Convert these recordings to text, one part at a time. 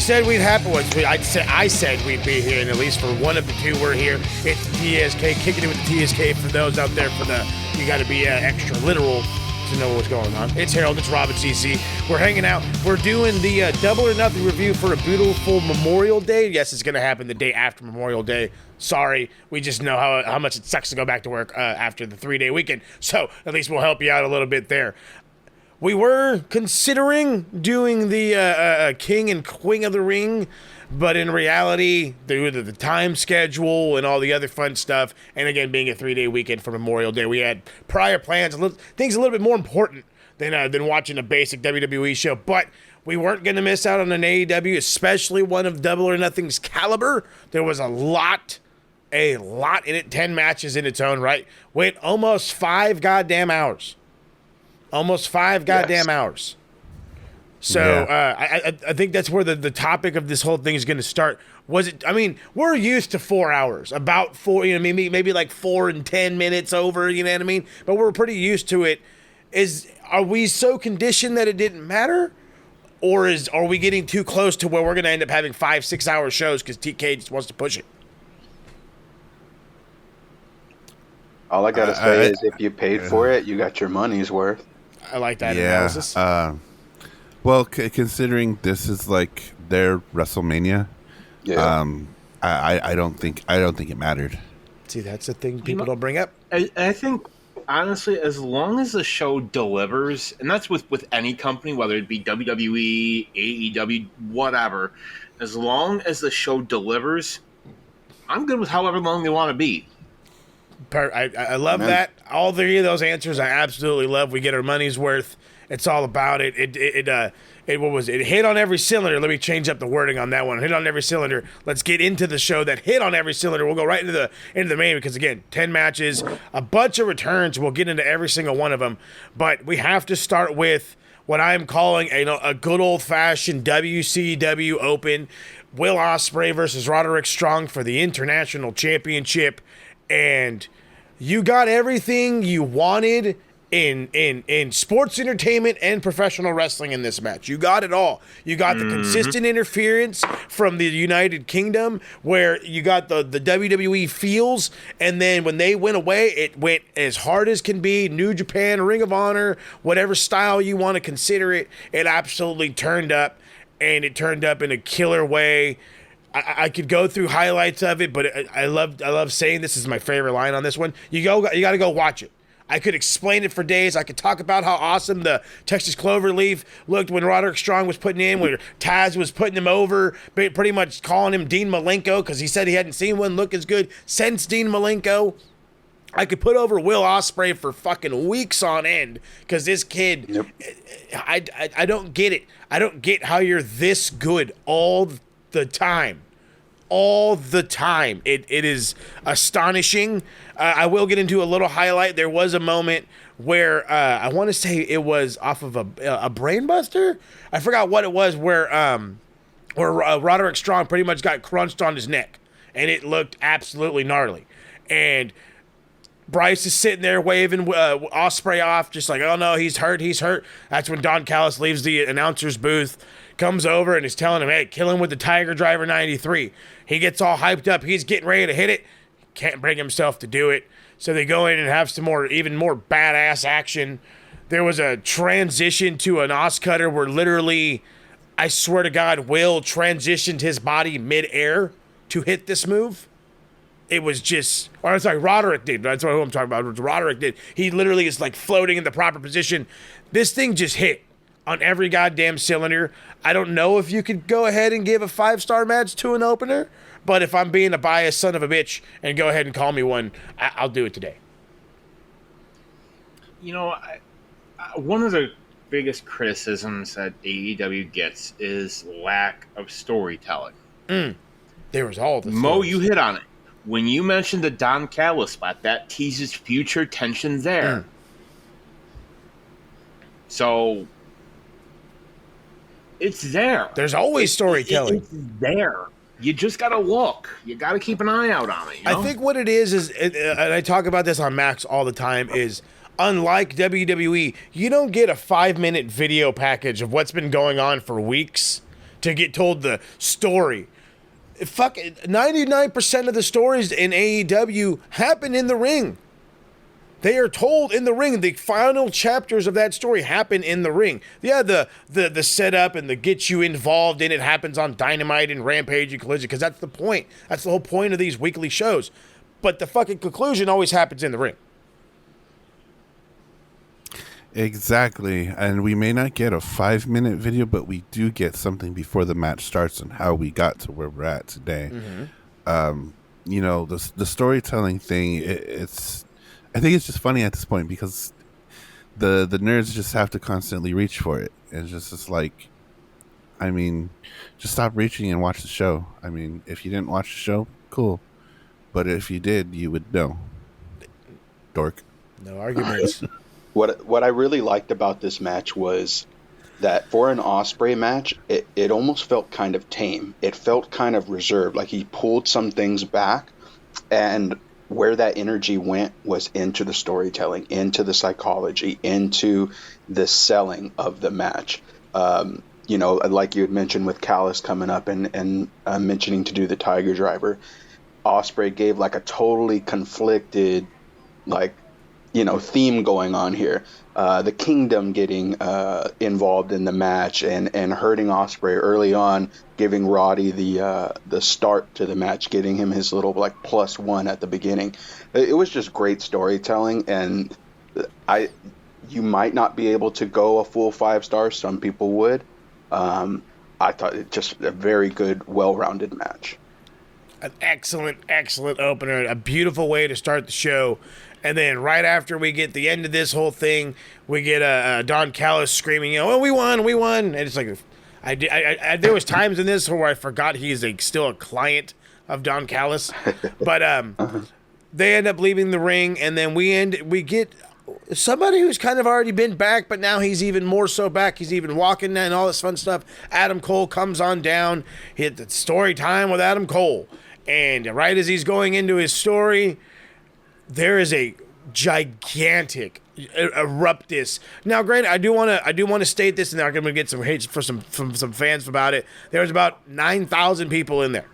said we'd happen was I said we'd be here, and at least for one of the two, we're here. It's the TSK, kicking it with the TSK for those out there you got to be extra literal to know what's going on. It's Harold, it's Rob, it's CC. We're hanging out. We're doing the Double or Nothing review for a beautiful Memorial Day. Yes, it's going to happen the day after Memorial Day. Sorry, we just know how much it sucks to go back to work after the 3-day weekend. So at least we'll help you out a little bit there. We were considering doing the King and Queen of the Ring, but in reality, due to the time schedule and all the other fun stuff, and again, being a 3-day weekend for Memorial Day, we had prior plans, things a little bit more important than watching a basic WWE show, but we weren't going to miss out on an AEW, especially one of Double or Nothing's caliber. There was a lot in it, 10 matches in its own right, went almost 5 goddamn hours. Almost 5 goddamn hours. So I think that's where the topic of this whole thing is going to start. We're used to 4 hours, about 4, maybe like 4 and 10 minutes over, you know what I mean? But we're pretty used to it. Are we so conditioned that it didn't matter? Or are we getting too close to where we're going to end up having 5-6 hour shows because TK just wants to push it? All I got to say is if you paid for it, you got your money's worth. I like that analysis. Well, considering this is like their WrestleMania, I don't think it mattered. See, that's the thing people don't bring up. I think honestly, as long as the show delivers, and that's with any company, whether it be WWE, AEW, whatever, as long as the show delivers, I'm good with however long they want to be. I love that. All 3 of those answers I absolutely love. We get our money's worth. It's all about it. What was it? It hit on every cylinder. Let me change up the wording on that one. Hit on every cylinder. Let's get into the show that hit on every cylinder. We'll go right into the main because again, 10 matches, a bunch of returns. We'll get into every single one of them, but we have to start with what I'm calling a good old-fashioned WCW Open. Will Ospreay versus Roderick Strong for the International Championship. And you got everything you wanted in sports entertainment and professional wrestling in this match. You got it all. You got the consistent interference from the United Kingdom where you got the WWE feels, and then when they went away, it went as hard as can be. New Japan, Ring of Honor, whatever style you want to consider it, it absolutely turned up, and it turned up in a killer way. I could go through highlights of it, but I love saying this is my favorite line on this one. You got to go watch it. I could explain it for days. I could talk about how awesome the Texas Cloverleaf looked when Roderick Strong was putting in, when Taz was putting him over, pretty much calling him Dean Malenko because he said he hadn't seen one look as good since Dean Malenko. I could put over Will Ospreay for fucking weeks on end because this kid, I don't get it. I don't get how you're this good all the time. All the time. It is astonishing. I will get into a little highlight. There was a moment where I want to say it was off of a brainbuster. I forgot what it was where Roderick Strong pretty much got crunched on his neck, and it looked absolutely gnarly. And Bryce is sitting there waving Ospreay off, just like, oh no, he's hurt. That's when Don Callis leaves the announcer's booth, comes over and is telling him, hey, kill him with the Tiger Driver 93. He gets all hyped up. He's getting ready to hit it. Can't bring himself to do it. So they go in and have some even more badass action. There was a transition to an Oscutter where literally, I swear to God, Will transitioned his body mid-air to hit this move. It was just, or I'm sorry, Roderick did. That's what I'm talking about. Roderick did. He literally is like floating in the proper position. This thing just hit on every goddamn cylinder. I don't know if you could go ahead and give a 5-star match to an opener, but if I'm being a biased son of a bitch and go ahead and call me one, I'll do it today. One of the biggest criticisms that AEW gets is lack of storytelling. There was all the Mo, you hit on it. When you mentioned the Don Callis spot, that teases future tension there. So it's there. There's always storytelling. It's there. You just got to look. You got to keep an eye out on it. I think what it is, and I talk about this on Max all the time, is unlike WWE, you don't get a 5-minute video package of what's been going on for weeks to get told the story. Fuck, 99% of the stories in AEW happen in the ring. They are told in the ring. The final chapters of that story happen in the ring. Yeah, the setup and the get you involved in it happens on Dynamite and Rampage and Collision, because that's the point. That's the whole point of these weekly shows. But the fucking conclusion always happens in the ring. Exactly. And we may not get a 5-minute video, but we do get something before the match starts on how we got to where we're at today. You know, the storytelling thing, I think it's just funny at this point because the nerds just have to constantly reach for it. It's just like, I mean, just stop reaching and watch the show. I mean, if you didn't watch the show, cool. But if you did, you would know. Dork. No arguments. What I really liked about this match was that for an Ospreay match, it almost felt kind of tame. It felt kind of reserved, like he pulled some things back, and where that energy went was into the storytelling, into the psychology, into the selling of the match. You know, like you had mentioned with Callis coming up and mentioning to do the Tiger Driver, Ospreay gave like a totally conflicted, like, you know, theme going on here. The Kingdom getting involved in the match and hurting Ospreay early on, giving Roddy the start to the match, getting him his little like +1 at the beginning. It was just great storytelling, and you might not be able to go a full 5 stars. Some people would. I thought it just a very good, well-rounded match. An excellent opener, a beautiful way to start the show. And then right after we get the end of this whole thing, we get Don Callis screaming, you know, "Oh, we won!" And it's like, there was times in this where I forgot he's still a client of Don Callis, but they end up leaving the ring, and then we get somebody who's kind of already been back, but now he's even more so back. He's even walking and all this fun stuff. Adam Cole comes on down. Hit the story time with Adam Cole, and right as he's going into his story, there is a gigantic eruptus. Now, granted, I do want to state this, and I'm going to get some hate from some fans about it. There's about 9,000 people in there,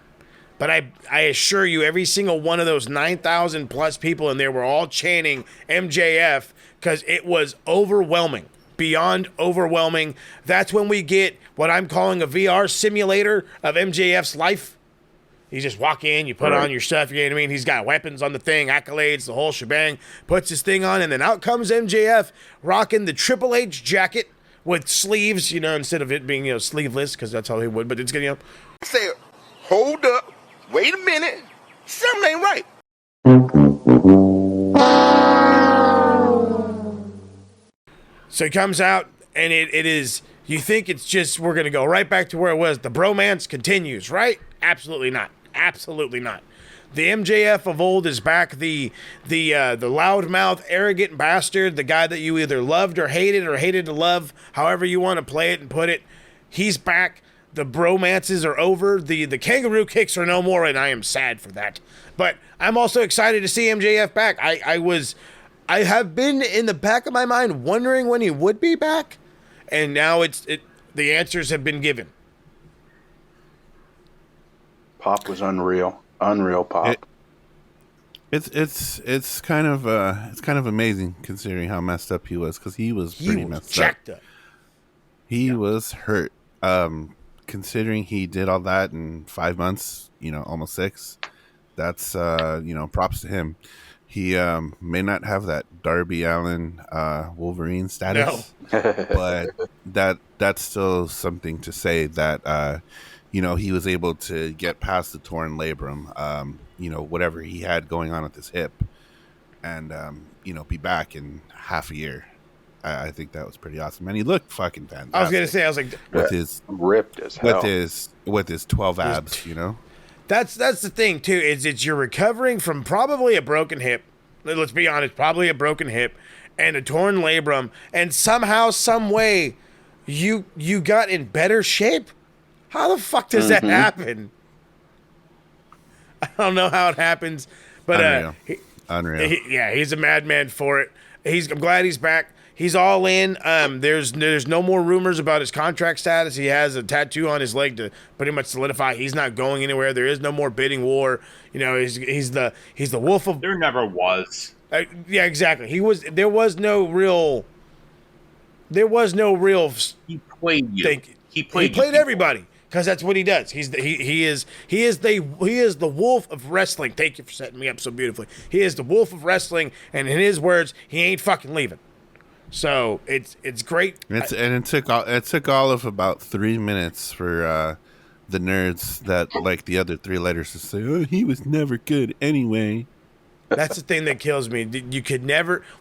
but I assure you, every single one of those 9,000 plus people in there were all chanting MJF because it was overwhelming, beyond overwhelming. That's when we get what I'm calling a VR simulator of MJF's life. You just walk in, you put on your stuff, you know what I mean? He's got weapons on the thing, accolades, the whole shebang, puts his thing on, and then out comes MJF rocking the Triple H jacket with sleeves, you know, instead of it being, you know, sleeveless, because that's how he would, but it's going to, you know. Say, hold up, wait a minute, something ain't right. So he comes out, and it is, you think it's just, we're going to go right back to where it was. The bromance continues, right? Absolutely not. Absolutely not. The MJF of old is back. The loudmouth, arrogant bastard, the guy that you either loved or hated to love, however you want to play it and put it. He's back. The bromances are over. The kangaroo kicks are no more, and I am sad for that. But I'm also excited to see MJF back. I have been in the back of my mind wondering when he would be back, and now the answers have been given. Pop was unreal Pop. It's kind of amazing considering how messed up he was, because he was pretty messed jacked up. He was hurt. Considering he did all that in 5 months, you know, almost 6. That's you know, props to him. He may not have that Darby Allin Wolverine status, but that's still something to say that you know, he was able to get past the torn labrum, you know, whatever he had going on with his hip, and, you know, be back in half a year. I think that was pretty awesome. And he looked fucking fantastic. I was going to say, I was like, with his ripped as hell. With his 12 abs, you know? That's the thing, too, is it's you're recovering from probably a broken hip. Let's be honest, probably a broken hip and a torn labrum. And somehow, some way, you got in better shape. How the fuck does that happen? I don't know how it happens, but Unreal. he's a madman for it. I'm glad he's back. He's all in. There's no more rumors about his contract status. He has a tattoo on his leg to pretty much solidify he's not going anywhere. There is no more bidding war. You know, he's the wolf of. There never was. Yeah, exactly. There was no real. He played you. He played everybody because that's what he does. He is the wolf of wrestling. Thank you for setting me up so beautifully. He is the wolf of wrestling, and in his words, he ain't fucking leaving. So it's great. It took all of about 3 minutes for the nerds that like the other three letters to say, "Oh, he was never good anyway." That's the thing that kills me.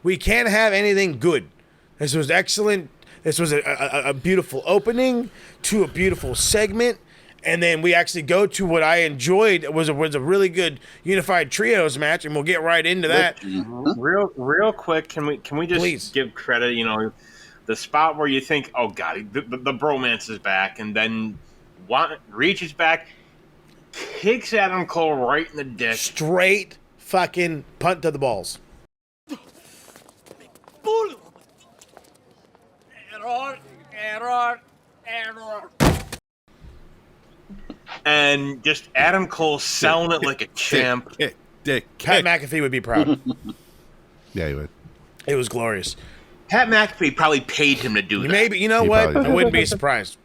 We can't have anything good. This was excellent. This was a beautiful opening to a beautiful segment. And then we actually go to what I enjoyed was a really good unified trios match, and we'll get right into that. Real quick, can we just Please give credit? You know, the spot where you think, oh god, the bromance is back, and then reaches back, kicks Adam Cole right in the dick, straight fucking punt to the balls. Error. And just Adam Cole selling it like a champ. Pat McAfee would be proud. Yeah, he would. It was glorious. Pat McAfee probably paid him to do that. Maybe, you know He what? probably I wouldn't be surprised.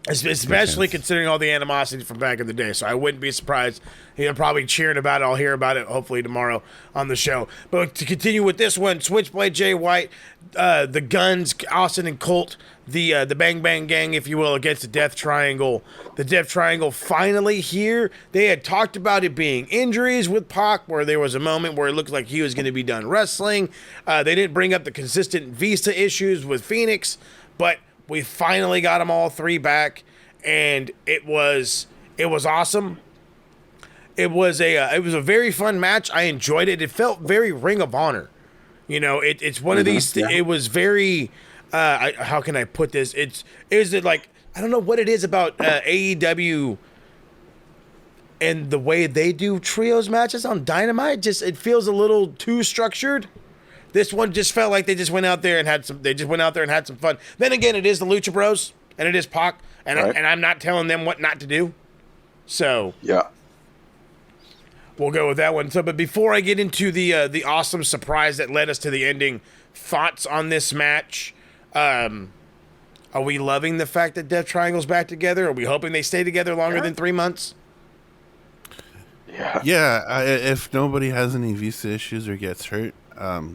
Especially considering all the animosity from back in the day. So I wouldn't be surprised. He'll probably cheering about it. I'll hear about it hopefully tomorrow on the show. But to continue with this one, Switchblade Jay White, the Guns, Austin and Colt, the Bang Bang Gang, if you will, against the Death Triangle. The Death Triangle finally here. They had talked about it being injuries with Pac, where there was a moment where it looked like he was going to be done wrestling. They didn't bring up the consistent visa issues with Phoenix, but we finally got them all three back, and it was awesome. It was a very fun match. I enjoyed it. It felt very Ring of Honor. You know, it's one of these. It was very. How can I put this? Is it like, I don't know what it is about AEW and the way they do trios matches on Dynamite. Just it feels a little too structured. This one just felt like they just went out there and had some. They just went out there and had some fun. Then again, it is the Lucha Bros and it is Pac, and right. I'm not telling them what not to do. So Yeah. we'll go with that one. So, but before I get into the awesome surprise that led us to the ending, thoughts on this match? Are we loving the fact that Death Triangle's back together? Are we hoping they stay together longer than 3 months? Yeah. If nobody has any visa issues or gets hurt,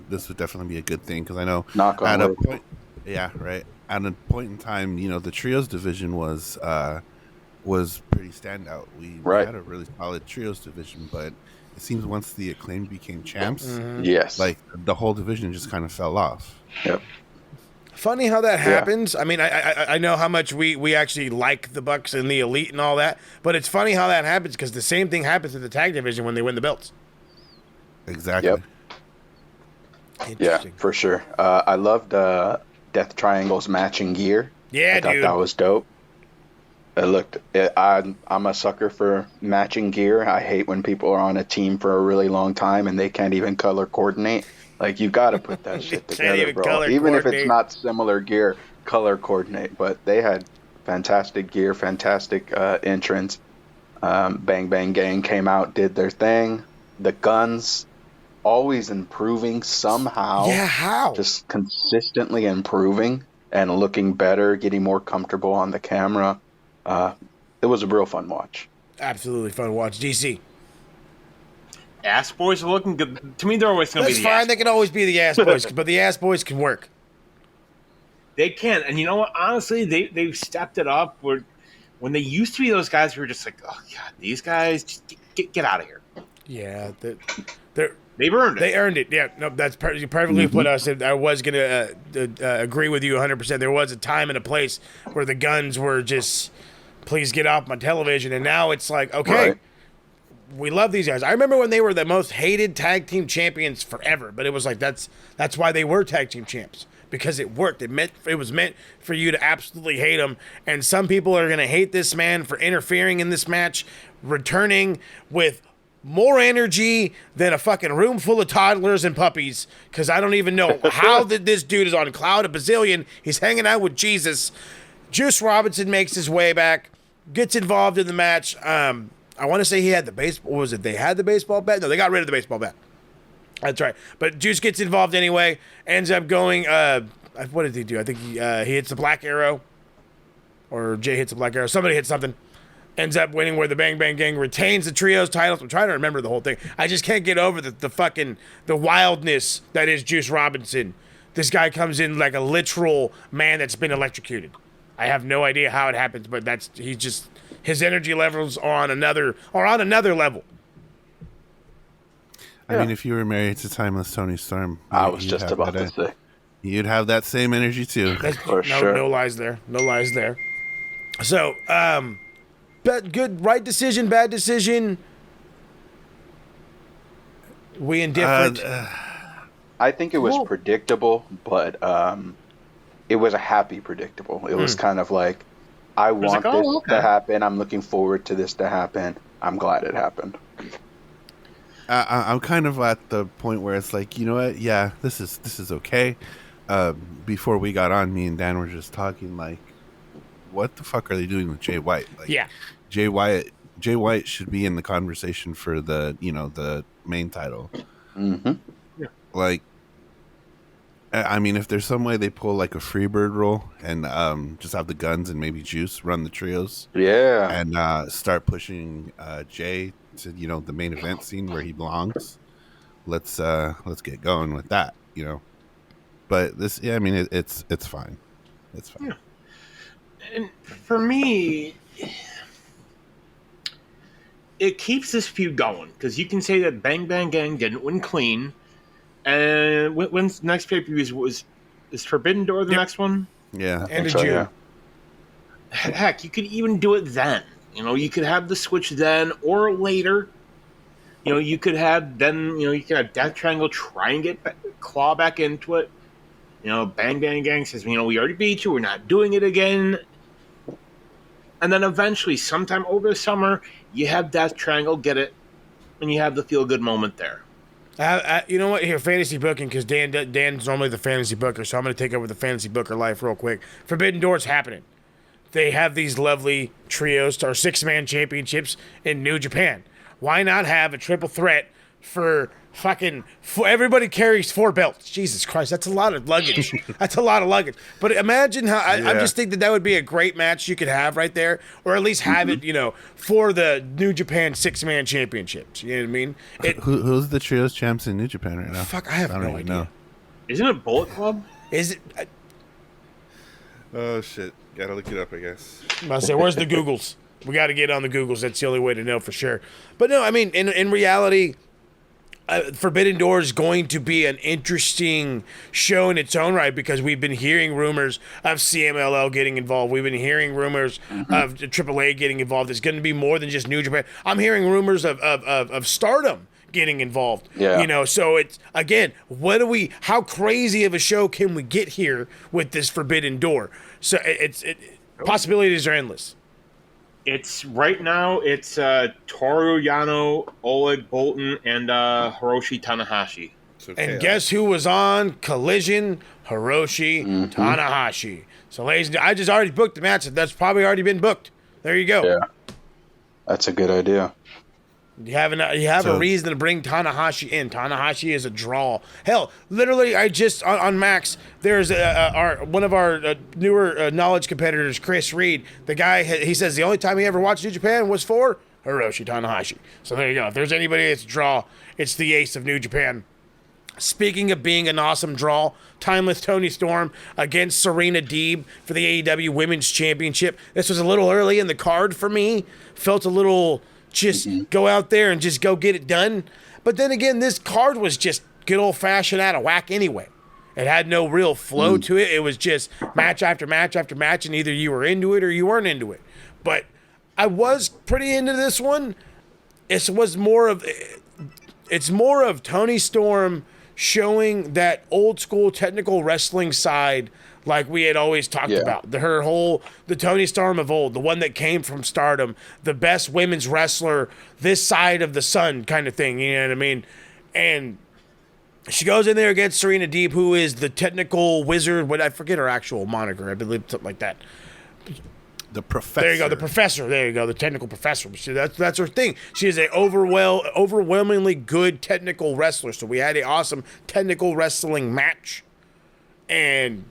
this would definitely be a good thing, because I know Knock on at a wood. point, yeah, right. At a point in time, you know, the trios division was pretty standout. We had a really solid trios division, but it seems once the Acclaimed became champs, Yes. like the whole division just kind of fell off. Yep. Funny how that happens. I mean, I know how much we actually like the Bucks and the Elite and all that, but it's funny how that happens because the same thing happens to the tag division when they win the belts. Exactly. Yep. Yeah, Interesting. for sure. I loved Death Triangle's matching gear. Yeah, I thought dude. that was dope. I'm a sucker for matching gear. I hate when people are on a team for a really long time and they can't even color coordinate. Like, you got to put that shit together, even bro. color Even if coordinate. it's not similar gear, color coordinate. But they had fantastic gear, fantastic entrance. Bang Bang Gang came out, did their thing. The Guns, always improving somehow. Yeah, how? Just consistently improving and looking better, getting more comfortable on the camera. It was a real fun watch. Absolutely fun to watch. DC. Ass boys are looking good. To me, they're always going to be That's the fine. ass. They can always be the ass boys, but the ass boys can work. They can. And you know what? Honestly, they've stepped it up. Where when they used to be those guys who were just like, oh, God, these guys, just get out of here. Yeah, They've earned it. They earned it. Yeah, no, that's perfectly what I said. I was going to agree with you 100%. There was a time and a place where the Guns were just, please get off my television. And now it's like, okay, we love these guys. I remember when they were the most hated tag team champions forever, but it was like, that's why they were tag team champs, because it worked. It was meant for you to absolutely hate them. And some people are going to hate this man for interfering in this match, returning with more energy than a fucking room full of toddlers and puppies, because I don't even know how this dude is on cloud a bazillion. He's hanging out with Jesus. Juice Robinson makes his way back, gets involved in the match. I want to say he had the baseball. Was it they had the baseball bat? No, they got rid of the baseball bat. That's right. But Juice gets involved anyway, ends up going, what did he do? I think he hits the Black Arrow, or Jay hits the Black Arrow. Somebody hits something. Ends up winning where the Bang Bang Gang retains the trios titles. I'm trying to remember the whole thing. I just can't get over the wildness that is Juice Robinson. This guy comes in like a literal man that's been electrocuted. I have no idea how it happens, but his energy levels are on another level. I mean, if you were married to Timeless Tony Storm, I was just about to say, you'd have that same energy too. Sure. No lies there. No lies there. So, but good, right decision, bad decision. We indifferent. I think it was predictable, but it was a happy predictable. It was kind of like, I want this to happen. I'm looking forward to this to happen. I'm glad it happened. I'm kind of at the point where it's like, you know what? Yeah, this is okay. Before we got on, me and Dan were just talking like, what the fuck are they doing with Jay White? Like, yeah, Jay White should be in the conversation for the main title. Mm-hmm. Yeah. Like, I mean, if there's some way they pull like a Freebird role and just have the Guns and maybe Juice run the trios, and start pushing Jay to the main event scene where he belongs. Let's get going with that, But this, I mean, it's fine. It's fine. Yeah. And for me, it keeps this feud going because you can say that Bang Bang Gang didn't win clean. And when's next pay-per-view is Forbidden Door the next one? Yeah, end of June. Yeah. Heck, you could even do it then. You could have the switch then or later. You could have Death Triangle try and claw back into it. Bang Bang Gang says, we already beat you. We're not doing it again. And then eventually, sometime over the summer, you have Death Triangle get it, and you have the feel-good moment there. You know what? Here, fantasy booking, because Dan's normally the fantasy booker, so I'm going to take over the fantasy booker life real quick. Forbidden Door's happening. They have these lovely trios or six-man championships in New Japan. Why not have a triple threat for everybody carries 4 belts? Jesus Christ, that's a lot of luggage. That's a lot of luggage. But imagine how I just think that would be a great match you could have right there, or at least have it, for the New Japan 6-man championships. You know what I mean? Who's the trios champs in New Japan right now? Fuck, I have no idea. Know. Isn't it Bullet Club? Is it? Oh shit! Gotta look it up, I guess. I say, where's the Googles? We got to get on the Googles. That's the only way to know for sure. But no, I mean, in reality, Forbidden Door is going to be an interesting show in its own right because we've been hearing rumors of CMLL getting involved. We've been hearing rumors of AAA getting involved. It's going to be more than just New Japan. I'm hearing rumors of Stardom getting involved. Yeah. So it's, again, how crazy of a show can we get here with this Forbidden Door? So possibilities are endless. It's right now. It's Toru Yano, Oleg Bolton, and Hiroshi Tanahashi. And guess who was on Collision? Hiroshi Tanahashi. So, ladies, I just already booked the match. That's probably already been booked. There you go. Yeah, that's a good idea. You have a reason to bring Tanahashi in. Tanahashi is a draw. Hell, literally, I just on Max. There's one of our newer knowledge competitors, Chris Reed. The guy, he says the only time he ever watched New Japan was for Hiroshi Tanahashi. So there you go. If there's anybody that's a draw, it's the ace of New Japan. Speaking of being an awesome draw, Timeless Tony Storm against Serena Deeb for the AEW Women's Championship. This was a little early in the card for me. Felt a little. Just go out there and just go get it done. But then again, this card was just good old-fashioned out of whack anyway. It had no real flow to it. It was just match after match after match, and either you were into it or you weren't into it. But I was pretty into this one. It's more of Tony Storm showing that old-school technical wrestling side like we had always talked about. The Toni Storm of old, the one that came from Stardom, the best women's wrestler this side of the sun kind of thing, you know what I mean? And she goes in there against Serena Deeb, who is the technical wizard. I forget her actual moniker. I believe something like that. The professor. There you go, the professor. There you go, the technical professor. That's her thing. She is a overwhelmingly good technical wrestler. So we had an awesome technical wrestling match. And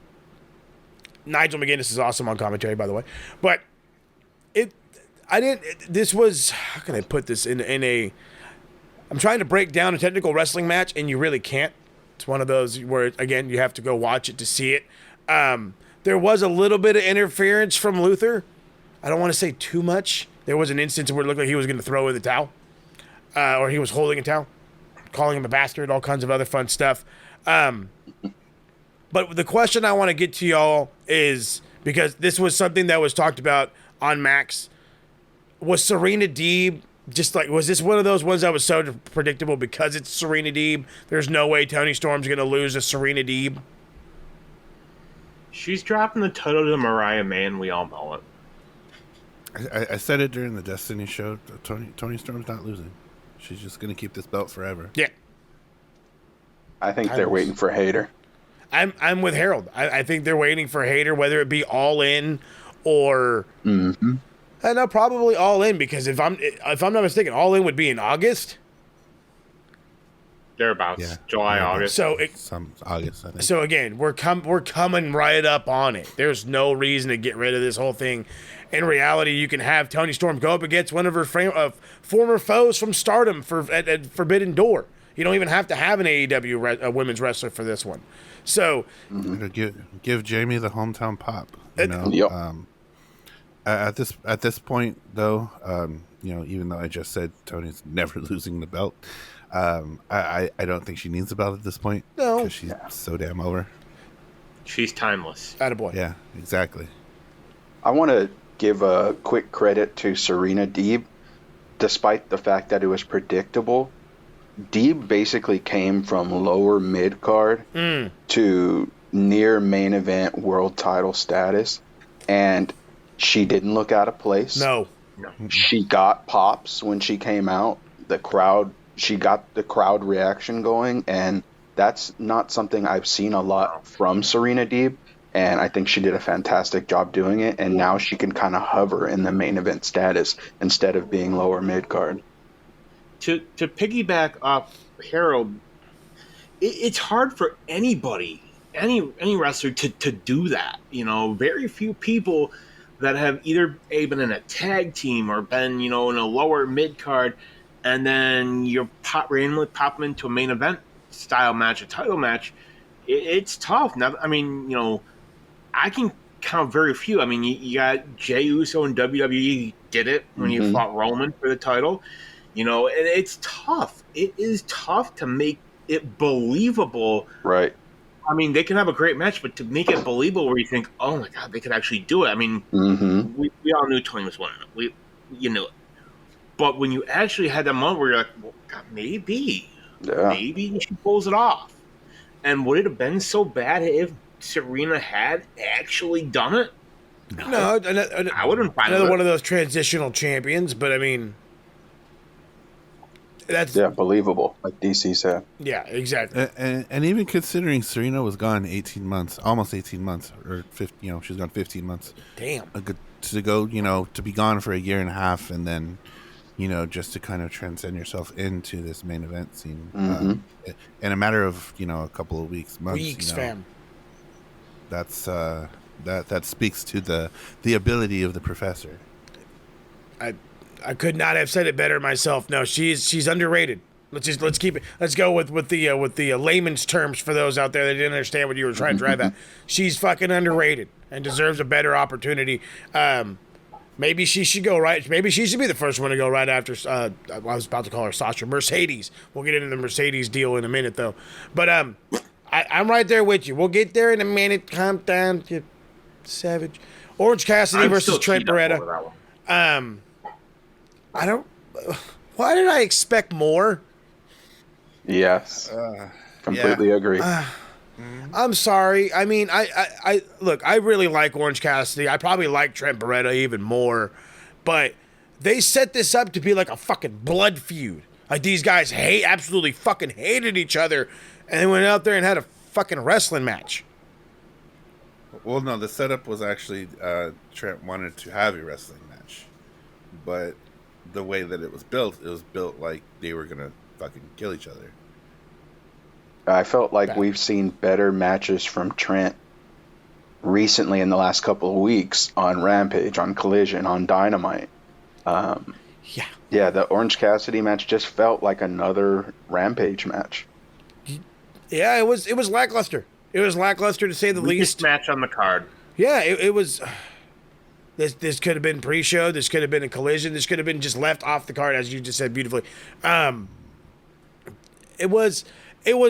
Nigel McGuinness is awesome on commentary, by the way. But this was, how can I put this in a, I'm trying to break down a technical wrestling match, and you really can't. It's one of those where, again, you have to go watch it to see it. There was a little bit of interference from Luther. I don't want to say too much. There was an instance where it looked like he was going to throw in the towel, or he was holding a towel, calling him a bastard, all kinds of other fun stuff. But the question I want to get to y'all is, because this was something that was talked about on Max, was Serena Deeb was this one of those ones that was so predictable because it's Serena Deeb? There's no way Toni Storm's going to lose to Serena Deeb. She's dropping the title to Mariah May, and we all know it. I said it during the Destiny show. Toni Storm's not losing. She's just going to keep this belt forever. Yeah. I think they're waiting for Hayter. I'm with Harold. I think they're waiting for Hayter, whether it be All In or... Mm-hmm. No, probably All In, because if I'm not mistaken, All In would be in August. Thereabouts. Yeah. July, August. So some August, I think. So again, we're coming right up on it. There's no reason to get rid of this whole thing. In reality, you can have Toni Storm go up against one of her former foes from Stardom at Forbidden Door. You don't even have to have an AEW women's wrestler for this one. So give Jamie the hometown pop. Yep. At this point, though, even though I just said Tony's never losing the belt, I don't think she needs the belt at this point. No, because she's so damn over. She's timeless. Attaboy. Yeah, exactly. I want to give a quick credit to Serena Deeb. Despite the fact that it was predictable, Deeb basically came from lower mid card to near main event world title status, and she didn't look out of place. No. She got pops when she came out. She got the crowd reaction going, and that's not something I've seen a lot from Serena Deeb, and I think she did a fantastic job doing it, and now she can kind of hover in the main event status instead of being lower mid card. To piggyback off Harold, it's hard for anybody, any wrestler to do that. Very few people that have either been in a tag team or been, in a lower mid card, and then you randomly pop them into a main event style match, a title match. It's tough. Now, I can count very few. You got Jey Uso in WWE did it when he fought Roman for the title. And it's tough. It is tough to make it believable. Right. They can have a great match, but to make it believable where you think, oh, my God, they could actually do it. We all knew Tony was winning it. You knew it. But when you actually had that moment where you're like, well, God, maybe she pulls it off. And would it have been so bad if Serena had actually done it? No, I wouldn't find another one of those transitional champions, but that's believable, like DC said. Yeah, exactly. And even considering Serena was gone 18 months, almost 18 months, or 15, she's gone 15 months. Damn. To go, to be gone for a year and a half, and then, just to kind of transcend yourself into this main event scene in a matter of, a couple of months, fam. That's that speaks to the ability of the professor. I could not have said it better myself. No, she's underrated. Let's keep it. Let's go with the layman's terms for those out there that didn't understand what you were trying to drive at. She's fucking underrated and deserves a better opportunity. Maybe she should go right. Maybe she should be the first one to go right after. I was about to call her Sasha Mercedes. We'll get into the Mercedes deal in a minute though. But I'm right there with you. We'll get there in a minute. Calm down, you savage. Orange Cassidy versus Trent Beretta. I don't. Why did I expect more? Yes. Completely agree. I'm sorry. I mean, I look, I really like Orange Cassidy. I probably like Trent Beretta even more, but they set this up to be like a fucking blood feud. Like these guys absolutely fucking hated each other, and they went out there and had a fucking wrestling match. Well, no, the setup was actually Trent wanted to have a wrestling match, but the way that it was built like they were gonna fucking kill each other. I felt like we've seen better matches from Trent recently in the last couple of weeks on Rampage, on Collision, on Dynamite. Yeah, the Orange Cassidy match just felt like another Rampage match. Yeah, it was lackluster. It was lackluster to say the least. Match on the card. Yeah, it was. This could have been pre-show. This could have been a Collision. This could have been just left off the card, as you just said beautifully. It was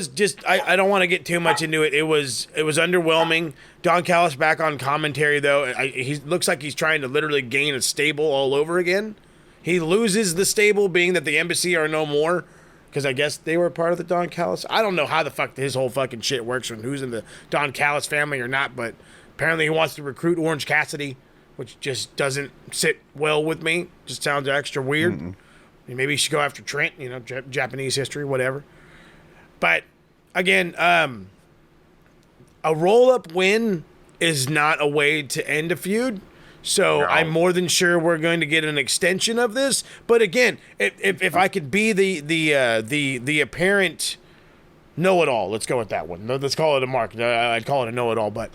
just. I don't want to get too much into it. It was underwhelming. Don Callis back on commentary though. He looks like he's trying to literally gain a stable all over again. He loses the stable, being that the Embassy are no more. Because I guess they were part of the Don Callis. I don't know how the fuck his whole fucking shit works and who's in the Don Callis family or not, but apparently he wants to recruit Orange Cassidy, which just doesn't sit well with me. Just sounds extra weird. Mm-mm. Maybe he should go after Trent, Japanese history, whatever. But again, a roll-up win is not a way to end a feud. So I'm more than sure we're going to get an extension of this. But again, if I could be the apparent know-it-all, let's go with that one. Let's call it a mark. I'd call it a know-it-all. But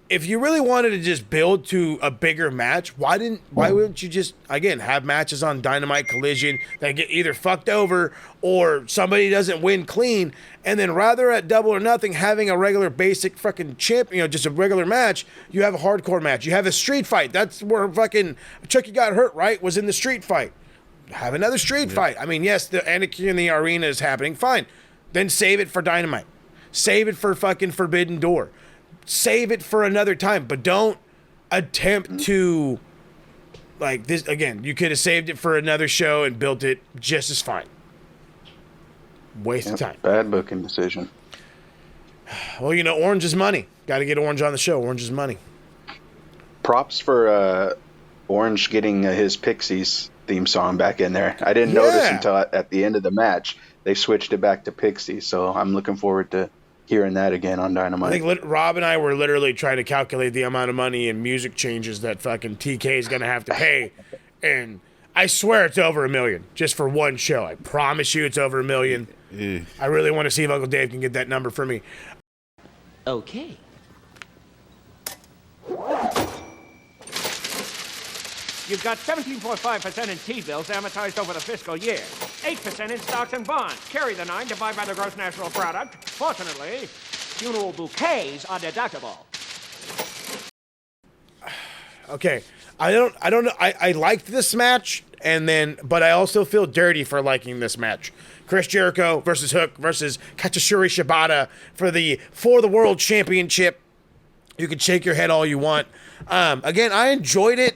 if you really wanted to just build to a bigger match, why wouldn't you just, again, have matches on Dynamite, Collision that get either fucked over or somebody doesn't win clean, and then rather at Double or Nothing having a regular basic fucking champ, just a regular match, you have a hardcore match. You have a street fight. That's where fucking Chucky got hurt, right? Was in the street fight. Have another street fight. I mean, yes, the Anarchy in the arena is happening. Fine. Then save it for Dynamite. Save it for fucking Forbidden Door. Save it for another time, but don't attempt to, like this, again, you could have saved it for another show and built it just as fine. Waste of time. Bad booking decision. Well, Orange is money. Got to get Orange on the show. Orange is money. Props for Orange getting his Pixies theme song back in there. I didn't notice until at the end of the match they switched it back to Pixies, so I'm looking forward to hearing that again on Dynamite. I think Rob and I were literally trying to calculate the amount of money and music changes that fucking TK is going to have to pay. And I swear it's over $1 million just for one show. I promise you it's over $1 million. I really want to see if Uncle Dave can get that number for me. Okay. You've got 17.5% in T-bills amortized over the fiscal year. 8% in stocks and bonds. Carry the 9 divided by the gross national product. Fortunately, funeral bouquets are deductible. Okay. I don't know. I liked this match, but I also feel dirty for liking this match. Chris Jericho versus Hook versus Katsuyori Shibata for the World Championship. You can shake your head all you want. Again, I enjoyed it.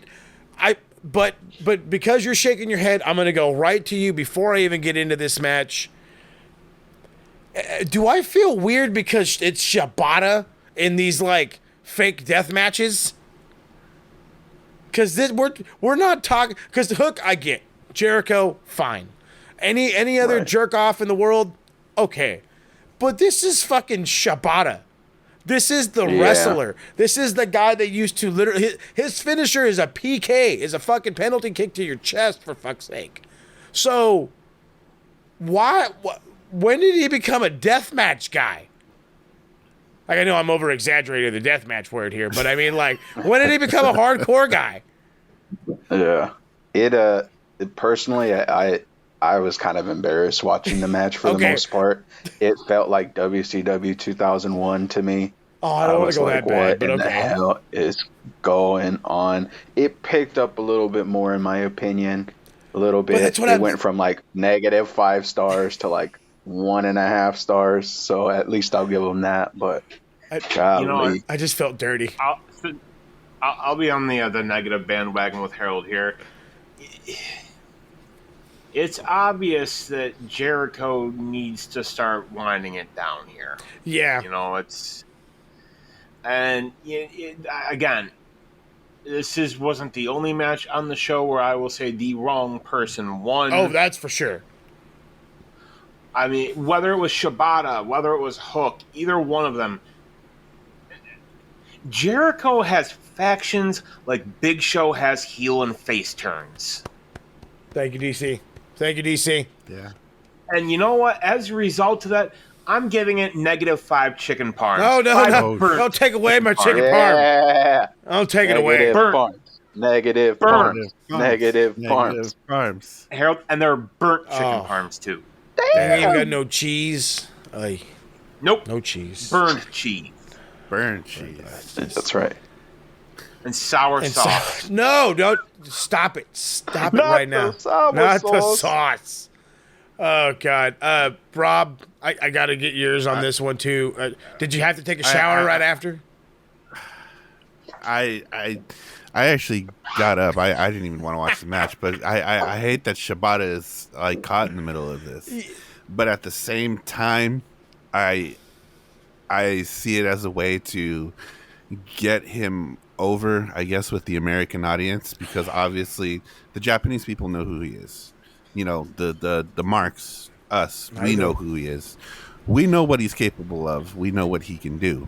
But because you're shaking your head, I'm going to go right to you before I even get into this match. Do I feel weird because it's Shibata in these like fake death matches? Because we're not talking. Because the Hook, I get. Jericho, fine. Any other jerk off in the world, okay. But this is fucking Shibata. This is the wrestler. This is the guy that used to literally... His finisher is a PK, is a fucking penalty kick to your chest, for fuck's sake. So, when did he become a deathmatch guy? Like, I know I'm over-exaggerating the deathmatch word here, but I mean, like, when did he become a hardcore guy? Yeah. Personally, I was kind of embarrassed watching the match for the most part. It felt like WCW 2001 to me. Oh, I don't want to go that bad, but okay. What the hell is going on? It picked up a little bit more, in my opinion. A little bit. It went from like -5 stars to like 1.5 stars. So at least I'll give them that. But I just felt dirty. I'll be on the negative bandwagon with Harold here. it's obvious that Jericho needs to start winding it down here. Yeah. You know, again, wasn't the only match on the show where I will say the wrong person won. Oh, that's for sure. I mean, whether it was Shibata, whether it was Hook, either one of them, Jericho has factions like Big Show has heel and face turns. Thank you, DC. Thank you, DC. Yeah. And you know what? As a result of that, I'm giving it -5 chicken parms. No. Don't take away my chicken parm. Yeah. Don't take it away. Burnt. Farms. Negative Burnt. farms. Negative farms. Farms. Harold, and they're burnt chicken parms too. They ain't even got no cheese. Ay, Nope. no cheese. Burned cheese. Burnt cheese. That's right. And sour And sauce. No, don't. Stop it. Stop it Not right now. the sour Not the sauce. sauce. Oh, God. Rob, I got to get yours on this one, too. Did you have to take a shower right after? I actually got up. I didn't even want to watch the match, but I hate that Shibata is like caught in the middle of this. But at the same time, I see it as a way to get him over, I guess, with the American audience, because obviously the Japanese people know who he is. You know, the marks, us, we know who he is. We know what he's capable of. We know what he can do.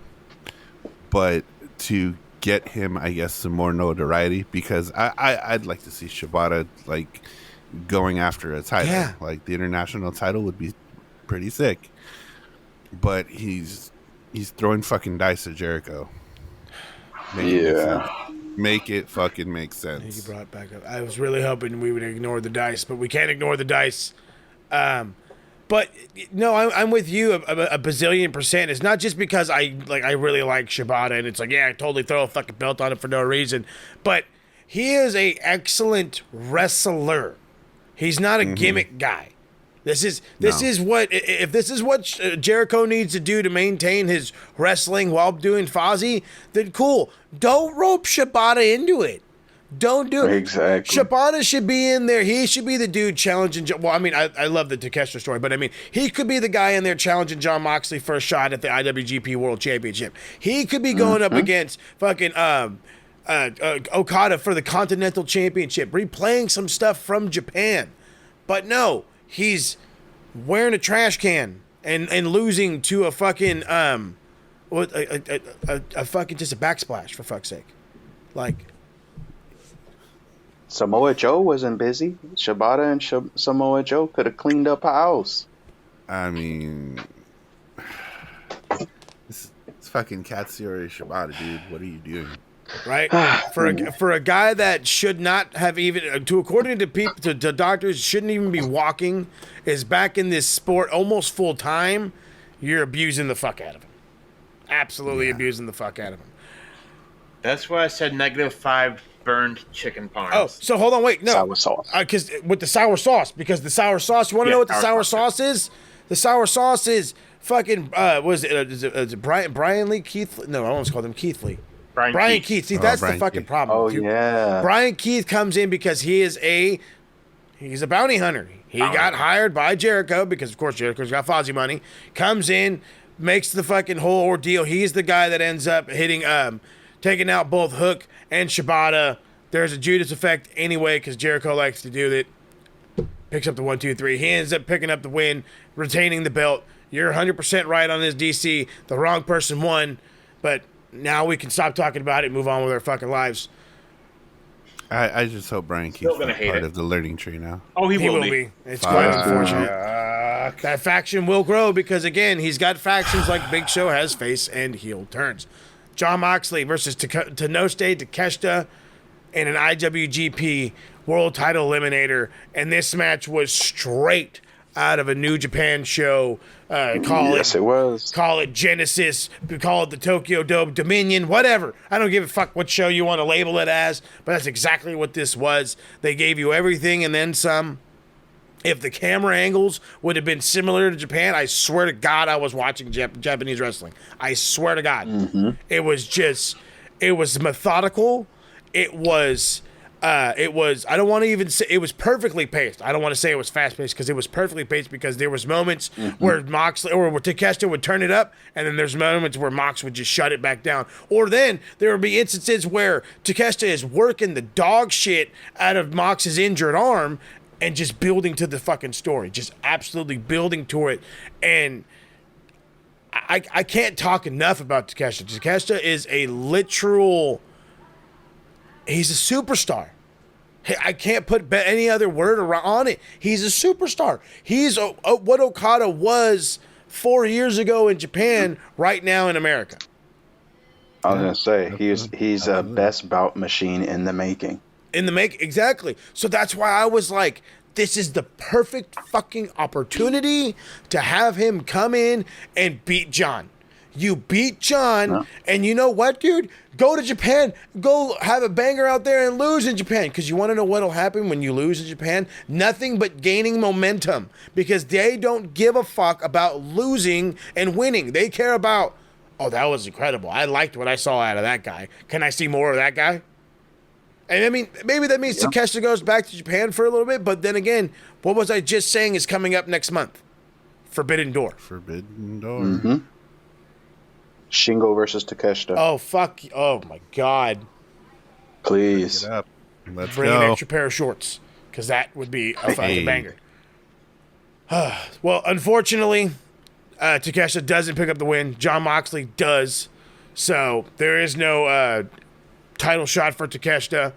But to get him, I guess, some more notoriety, because I'd like to see Shibata like going after a title. Yeah. Like the international title would be pretty sick. But he's throwing fucking dice at Jericho. Make it fucking make sense. You brought it back up. I was really hoping we would ignore the dice, but we can't ignore the dice. But no, I'm with you a bazillion percent. It's not just because I really like Shibata, and it's like, yeah, I totally throw a fucking belt on him for no reason. But he is a excellent wrestler. He's not a gimmick guy. This is what if this is what Jericho needs to do to maintain his wrestling while doing Fozzy, then cool. Don't rope Shibata into it. Don't do it. Exactly. Shibata should be in there. He should be the dude challenging. Well, I mean, I love the Takeshita story, but I mean, he could be the guy in there challenging Jon Moxley for a shot at the IWGP World Championship. He could be going up against fucking Okada for the Continental Championship, replaying some stuff from Japan. But no, he's wearing a trash can and losing to a fucking a fucking just a backsplash, for fuck's sake. Like, Samoa Joe wasn't busy. Shibata and Samoa Joe could have cleaned up a house. I mean, it's fucking Katsuyori Shibata, dude. What are you doing? right? For a guy that should not have even, according to people, to doctors, shouldn't even be walking, is back in this sport almost full time. You're abusing the fuck out of him. Absolutely abusing the fuck out of him. That's why I said -5 burned chicken parms. Oh, so hold on, wait, no, Sour sauce. Because with the sour sauce, because the sour sauce. You want to know what the sour sauce is? The sour sauce is fucking. Was it? Is it Brian Lee Keith? No, I almost called him Keith Lee. Brian Keith. See, that's the Brian fucking Keith. problem. Oh, yeah. Brian Keith comes in because he's a bounty hunter. He got hired by Jericho because, of course, Jericho's got Fozzy money. Comes in, makes the fucking whole ordeal. He's the guy that ends up hitting, taking out both Hook and Shibata. There's a Judas effect anyway because Jericho likes to do that. Picks up the 1, 2, 3. He ends up picking up the win, retaining the belt. You're 100% right on this, DC. The wrong person won, but now we can stop talking about it and move on with our fucking lives. I just hope Brian Keith's gonna hate part it. of the learning tree now. Oh, he He will will be. be. It's quite unfortunate. That faction will grow because, again, he's got factions like Big Show has face and heel turns. Jon Moxley versus Tenochte Takeshita in an IWGP World Title Eliminator. And this match was straight out of a New Japan show. It was. Call it Genesis, call it the Tokyo Dome Dominion, whatever. I don't give a fuck what show you want to label it as, but that's exactly what this was. They gave you everything and then some. If the camera angles would have been similar to Japan, I swear to God I was watching Japanese wrestling. I swear to God. It was methodical. It was It was, I don't want to even say, it was perfectly paced. I don't want to say it was fast paced because it was perfectly paced because there was moments where Moxley or where Takeshita would turn it up, and then there's moments where Mox would just shut it back down. Or then there would be instances where Takeshita is working the dog shit out of Mox's injured arm and just building to the fucking story, just absolutely building to it. And I can't talk enough about Takeshita. Takeshita is a literal, he's a superstar. I can't put any other word on it. He's a superstar. He's what Okada was 4 years ago in Japan, right now in America. I was going to say, he's a best bout machine in the making. Exactly. So that's why I was like, this is the perfect fucking opportunity to have him come in and beat John. You beat John, and you know what, dude? Go to Japan. Go have a banger out there and lose in Japan. Because you want to know what will happen when you lose in Japan? Nothing but gaining momentum. Because they don't give a fuck about losing and winning. They care about, oh, that was incredible. I liked what I saw out of that guy. Can I see more of that guy? And I mean, maybe that means Takeshita goes back to Japan for a little bit. But then again, what was I just saying is coming up next month? Forbidden Door. Forbidden Door. Mm-hmm. Shingo versus Takeshita. Oh, fuck. Oh, my God. Please. Let's Bring go. an extra pair of shorts, because that would be a fucking banger. Well, unfortunately, Takeshita doesn't pick up the win. Jon Moxley does. So there is no title shot for Takeshita.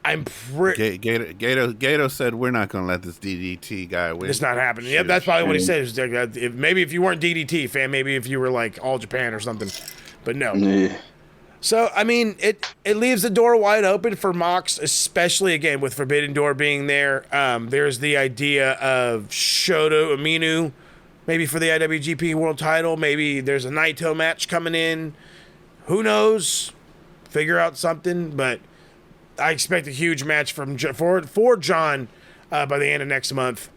I'm pretty... Gato said, we're not going to let this DDT guy win. It's not happening. Yep, that's probably what he said. It was maybe if you weren't DDT fan, maybe if you were like All Japan or something. But no. Yeah. So, I mean, it leaves the door wide open for Mox, especially, again, with Forbidden Door being there. There's the idea of Shota Umino, maybe for the IWGP World title. Maybe there's a Naito match coming in. Who knows? Figure out something, but... I expect a huge match for John by the end of next month.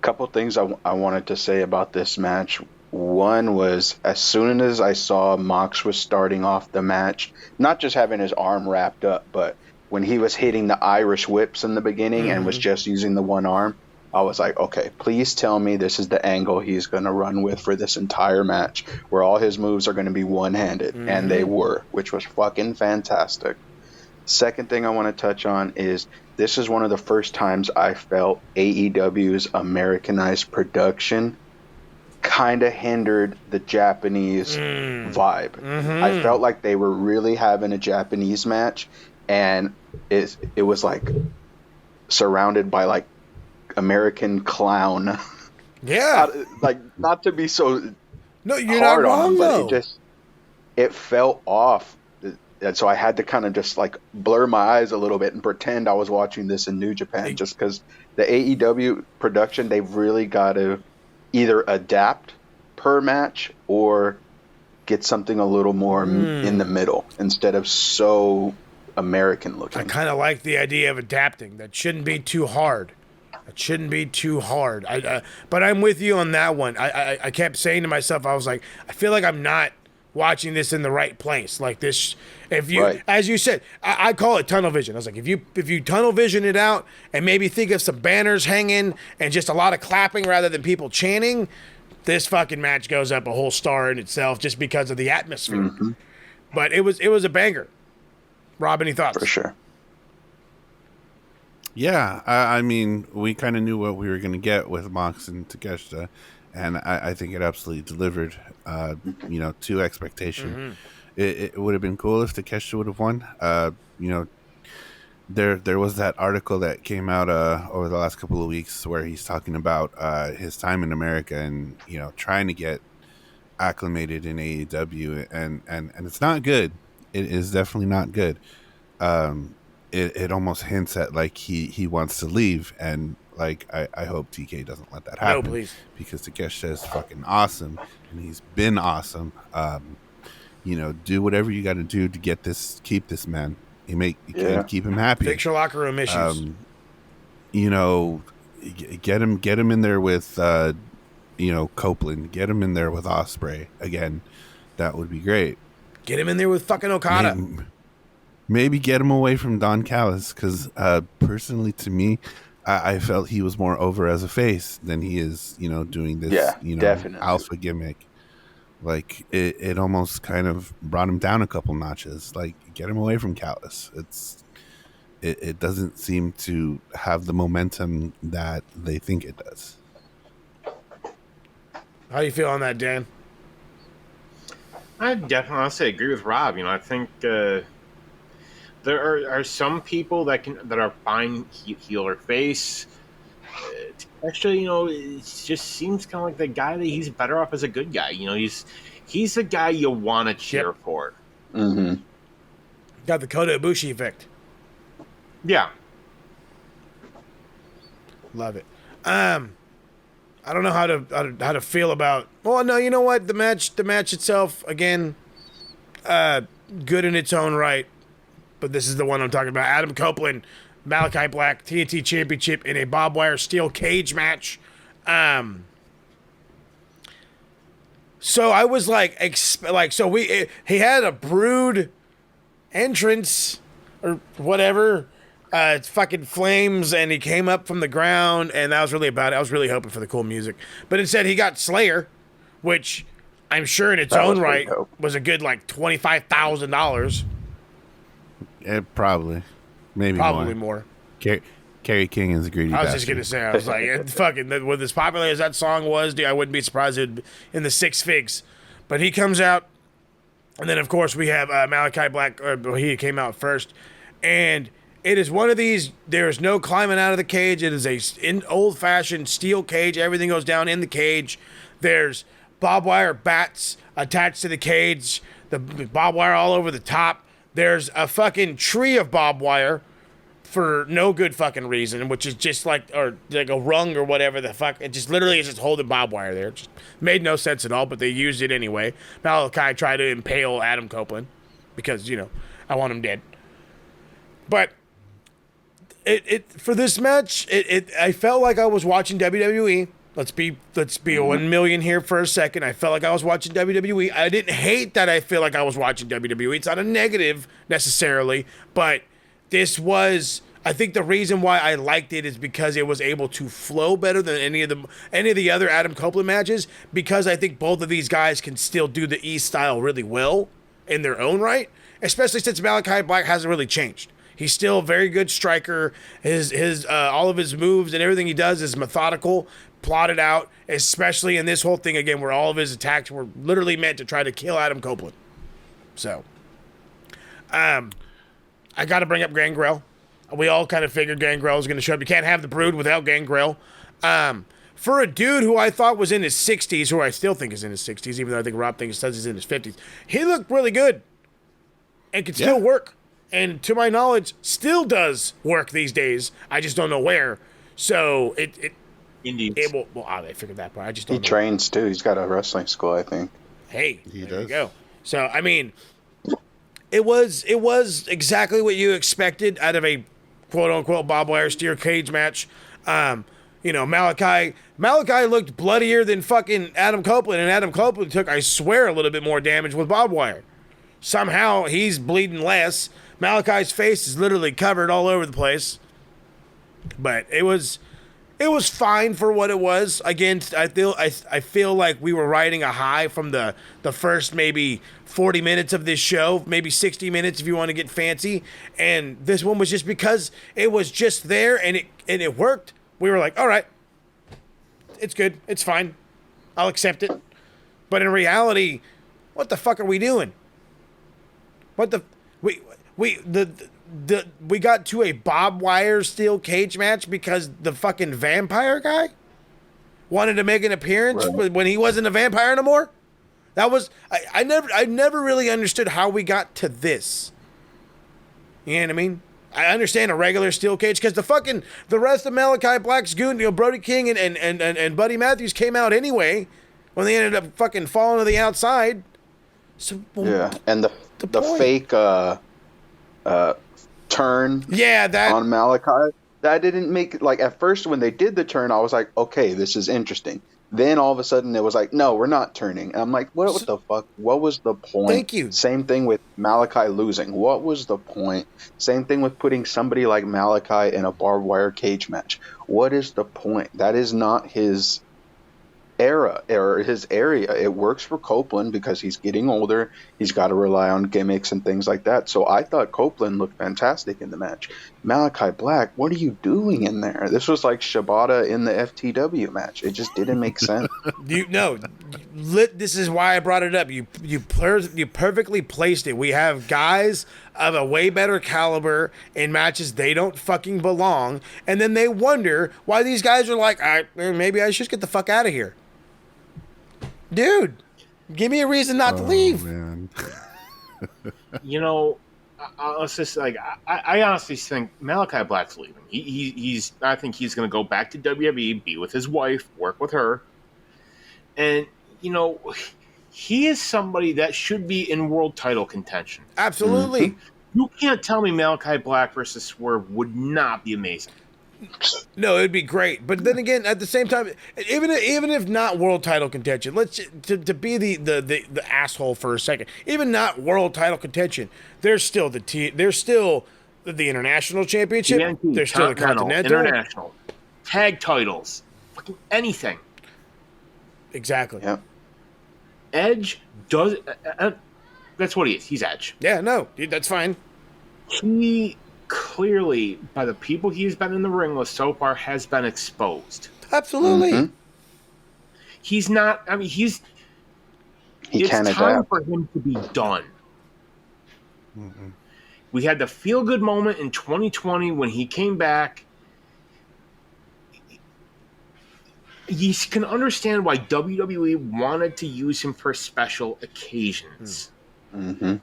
Couple things I wanted to say about this match. One was, as soon as I saw Mox was starting off the match, not just having his arm wrapped up, but when he was hitting the Irish whips in the beginning and was just using the one arm, I was like, okay, please tell me this is the angle he's going to run with for this entire match, where all his moves are going to be one-handed. And they were, which was fucking fantastic. Second thing I want to touch on is this is one of the first times I felt AEW's Americanized production kind of hindered the Japanese vibe. I felt like they were really having a Japanese match, and it was like surrounded by like American clown. Yeah. Like, not to be so no, you're hard not wrong, on them, though. but it felt off. And so I had to kind of just like blur my eyes a little bit and pretend I was watching this in New Japan, just because the AEW production, they've really got to either adapt per match or get something a little more in the middle instead of so American looking. I kind of like the idea of adapting. That shouldn't be too hard. It shouldn't be too hard. But I'm with you on that one. I kept saying to myself, I was like, I feel like I'm not watching this in the right place. Like this, if you, as you said, I call it tunnel vision. I was like, if you tunnel vision it out and maybe think of some banners hanging and just a lot of clapping rather than people chanting, this fucking match goes up a whole star in itself just because of the atmosphere. But it was a banger. Rob, any thoughts? For sure. Yeah, I mean, we kind of knew what we were going to get with Mox and Takeshita, and I think it absolutely delivered, to expectation. It would have been cool if Takeshita would have won. There was that article that came out over the last couple of weeks where he's talking about his time in America and, trying to get acclimated in AEW, and it's not good. It is definitely not good. It almost hints at like he wants to leave, and like I hope TK doesn't let that happen. No, please. Because Takeshita is fucking awesome, and he's been awesome. Do whatever you got to do to keep this man. Keep him happy. Fix your locker room issues. Get him in there with Copeland. Get him in there with Ospreay again. That would be great. Get him in there with fucking Okada. Maybe get him away from Don Callis, because personally, to me, I felt he was more over as a face than he is, doing this, definitely. alpha gimmick. Like it almost kind of brought him down a couple notches. Like, get him away from Callis. It doesn't seem to have the momentum that they think it does. How do you feel on that, Dan? I definitely honestly agree with Rob. I think there are some people that are fine heel or face. Actually, it just seems kind of like the guy that he's better off as a good guy. He's the guy you want to cheer for. Mm-hmm. Got the Kota Ibushi effect. Yeah. Love it. I don't know how to feel about. Well, no, you know what? The match itself, again, good in its own right. But this is the one I'm talking about. Adam Copeland, Malachi Black, TNT Championship in a barbed wire steel cage match. So I was like, he had a Brood entrance or whatever. It's fucking flames, and he came up from the ground, and that was really about it. I was really hoping for the cool music. But instead, he got Slayer, which I'm sure in its own right was a good, like, $25,000. Probably. Maybe more. Kerry King is a greedy I was just going to say, I was like, fucking, with as popular as that song was, dude, I wouldn't be surprised if it'd in the six figs. But he comes out, and then, of course, we have Malachi Black. He came out first, and it is one of these, there is no climbing out of the cage. It is an old-fashioned steel cage. Everything goes down in the cage. There's barbed wire bats attached to the cage, the barbed wire all over the top. There's a fucking tree of barbed wire for no good fucking reason, which is just like a rung or whatever the fuck. It just literally is just holding barbed wire there. It just made no sense at all, but they used it anyway. Malachi tried to impale Adam Copeland because, I want him dead. But for this match, I felt like I was watching WWE. Let's be 1 million here for a second. I felt like I was watching WWE. I didn't hate that I feel like I was watching WWE. It's not a negative necessarily, but this was, I think the reason why I liked it is because it was able to flow better than any of the other Adam Copeland matches, because I think both of these guys can still do the E style really well in their own right, especially since Malachi Black hasn't really changed. He's still a very good striker. His all of his moves and everything he does is methodical, plotted out, especially in this whole thing again where all of his attacks were literally meant to try to kill Adam Copeland. So, I got to bring up Gangrel. We all kind of figured Gangrel was going to show up. You can't have the Brood without Gangrel. For a dude who I thought was in his 60s, who I still think is in his 60s, even though I think Rob says he's in his 50s, he looked really good and can still work. And to my knowledge, still does work these days. I just don't know where. So Indeed. I figured that part. I just don't know. He trains too. He's got a wrestling school, I think. Hey, he there does. you go. So I mean, it was exactly what you expected out of a quote unquote barbed wire steel cage match. Malachi looked bloodier than fucking Adam Copeland, and Adam Copeland took, I swear, a little bit more damage with barbed wire. Somehow he's bleeding less. Malachi's face is literally covered all over the place. But it was fine for what it was. Again, I feel like we were riding a high from the first maybe 40 minutes of this show, maybe 60 minutes if you want to get fancy. And this one was just because it was just there and it worked. We were like, all right, it's good, it's fine, I'll accept it. But in reality, what the fuck are we doing? We got to a barbed wire steel cage match because the fucking vampire guy wanted to make an appearance when he wasn't a vampire no more. That was I never really understood how we got to this. You know what I mean? I understand a regular steel cage because the rest of Malachi Black's goon, Brody King and Buddy Matthews came out anyway when they ended up fucking falling to the outside. So and the fake turn on Malachi, that didn't make, like, at first when they did the turn I was like, okay, this is interesting. Then all of a sudden it was like, no, we're not turning. And I'm like, what the fuck? What was the point? Thank you. Same thing with Malachi losing. What was the point? Same thing with putting somebody like Malachi in a barbed wire cage match. What is the point? That is not his era or his area. It works for Copeland because he's getting older. He's got to rely on gimmicks and things like that. So I thought Copeland looked fantastic in the match. Malachi Black, what are you doing in there? This was like Shibata in the FTW match. It just didn't make sense. This is why I brought it up. You perfectly placed it. We have guys of a way better caliber in matches they don't fucking belong, and then they wonder why these guys are like, maybe I should get the fuck out of here. Dude, give me a reason not to leave. Man. You know, I just like I honestly think Malachi Black's leaving. I think he's going to go back to WWE, be with his wife, work with her, and you know, he is somebody that should be in world title contention. Absolutely. Mm-hmm. You can't tell me Malachi Black versus Swerve would not be amazing. No, it'd be great. But then again, at the same time, even if not world title contention, let's to be the asshole for a second. Even not world title contention, there's still the international championship. TNT, there's still the continental, international, tag titles, fucking anything. Exactly. Yeah. Edge does. That's what he is. He's Edge. Yeah. No, that's fine. He clearly, by the people he's been in the ring with so far, has been exposed. Absolutely. Mm-hmm. He's not. I mean, He it's can time adapt. for him to be done. Mm-mm. We had the feel-good moment in 2020 when he came back. You can understand why WWE wanted to use him for special occasions, Mm-hmm.